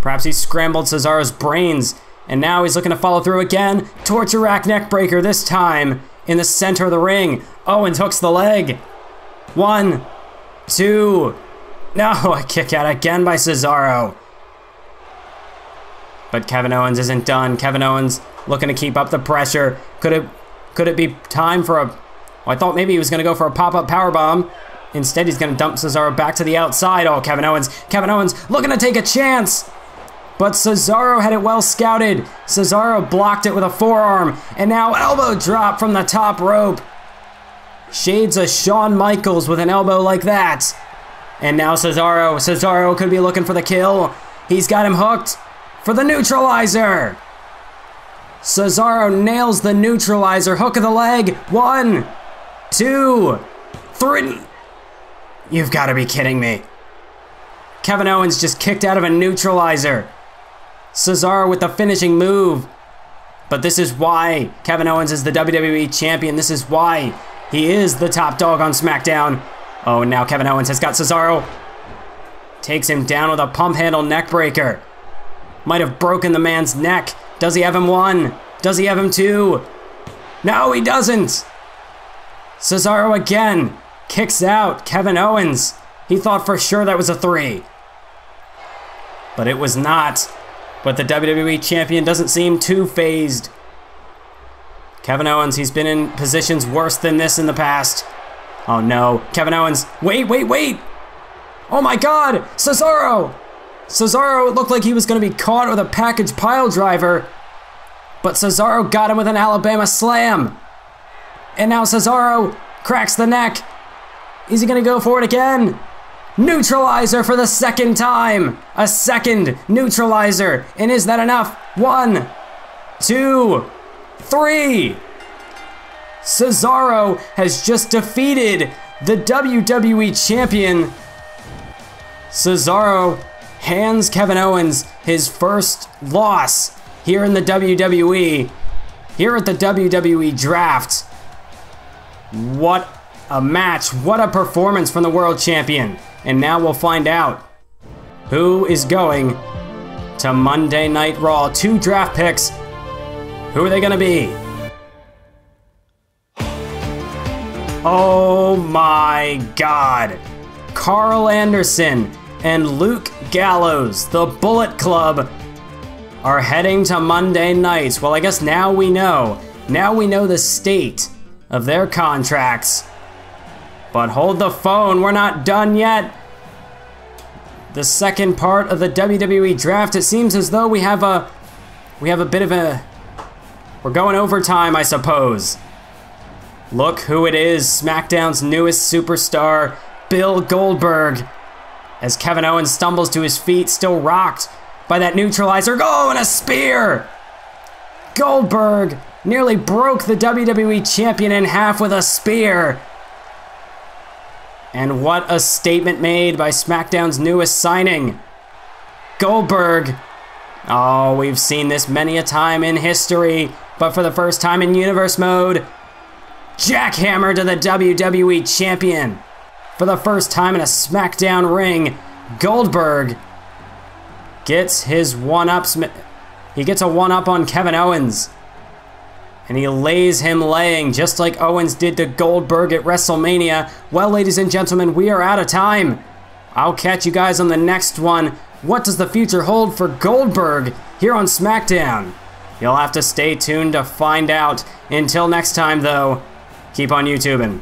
perhaps he scrambled Cesaro's brains. And now he's looking to follow through again. Torture rack neck breaker, this time in the center of the ring. Owens hooks the leg. 1, 2. No, a kick out again by Cesaro. But Kevin Owens isn't done. Kevin Owens looking to keep up the pressure. Could it be time for a... Well, I thought maybe he was going to go for a pop-up powerbomb. Instead, he's going to dump Cesaro back to the outside. Oh, Kevin Owens. Kevin Owens looking to take a chance. But Cesaro had it well scouted. Cesaro blocked it with a forearm, and now elbow drop from the top rope. Shades of Shawn Michaels with an elbow like that. And now Cesaro. Cesaro could be looking for the kill. He's got him hooked for the neutralizer. Cesaro nails the neutralizer. Hook of the leg. 1, 2, 3. You've got to be kidding me. Kevin Owens just kicked out of a neutralizer. Cesaro with the finishing move. But this is why Kevin Owens is the WWE Champion. This is why he is the top dog on SmackDown. Oh, now Kevin Owens has got Cesaro. Takes him down with a pump handle neck breaker. Might have broken the man's neck. Does he have him 1? Does he have him 2? No, he doesn't. Cesaro again kicks out Kevin Owens. He thought for sure that was a 3. But it was not. But the WWE Champion doesn't seem too phased. Kevin Owens, he's been in positions worse than this in the past. Oh no, Kevin Owens, wait! Oh my God, Cesaro! Cesaro, it looked like he was gonna be caught with a package pile driver, but Cesaro got him with an Alabama slam. And now Cesaro cracks the neck. Is he gonna go for it again? Neutralizer for the second time. A second neutralizer. And is that enough? 1, 2, 3. Cesaro has just defeated the WWE Champion. Cesaro hands Kevin Owens his first loss here in the WWE, here at the WWE Draft. What a match, what a performance from the World Champion. And now we'll find out who is going to Monday Night Raw. 2 draft picks. Who are they gonna be? Oh my God. Carl Anderson and Luke Gallows, the Bullet Club, are heading to Monday night. Well, I guess now we know. Now we know the state of their contracts. But hold the phone, we're not done yet. The second part of the WWE Draft, it seems as though we have a bit of a, we're going overtime, I suppose. Look who it is, SmackDown's newest superstar, Bill Goldberg. As Kevin Owens stumbles to his feet, still rocked by that neutralizer. Oh, and a spear! Goldberg nearly broke the WWE Champion in half with a spear. And what a statement made by SmackDown's newest signing, Goldberg. Oh, we've seen this many a time in history, but for the first time in Universe Mode, jackhammer to the WWE Champion. For the first time in a SmackDown ring, Goldberg gets his one-up. He gets a one-up on Kevin Owens. And he lays him laying, just like Owens did to Goldberg at WrestleMania. Well, ladies and gentlemen, we are out of time. I'll catch you guys on the next one. What does the future hold for Goldberg here on SmackDown? You'll have to stay tuned to find out. Until next time, though, keep on YouTubing.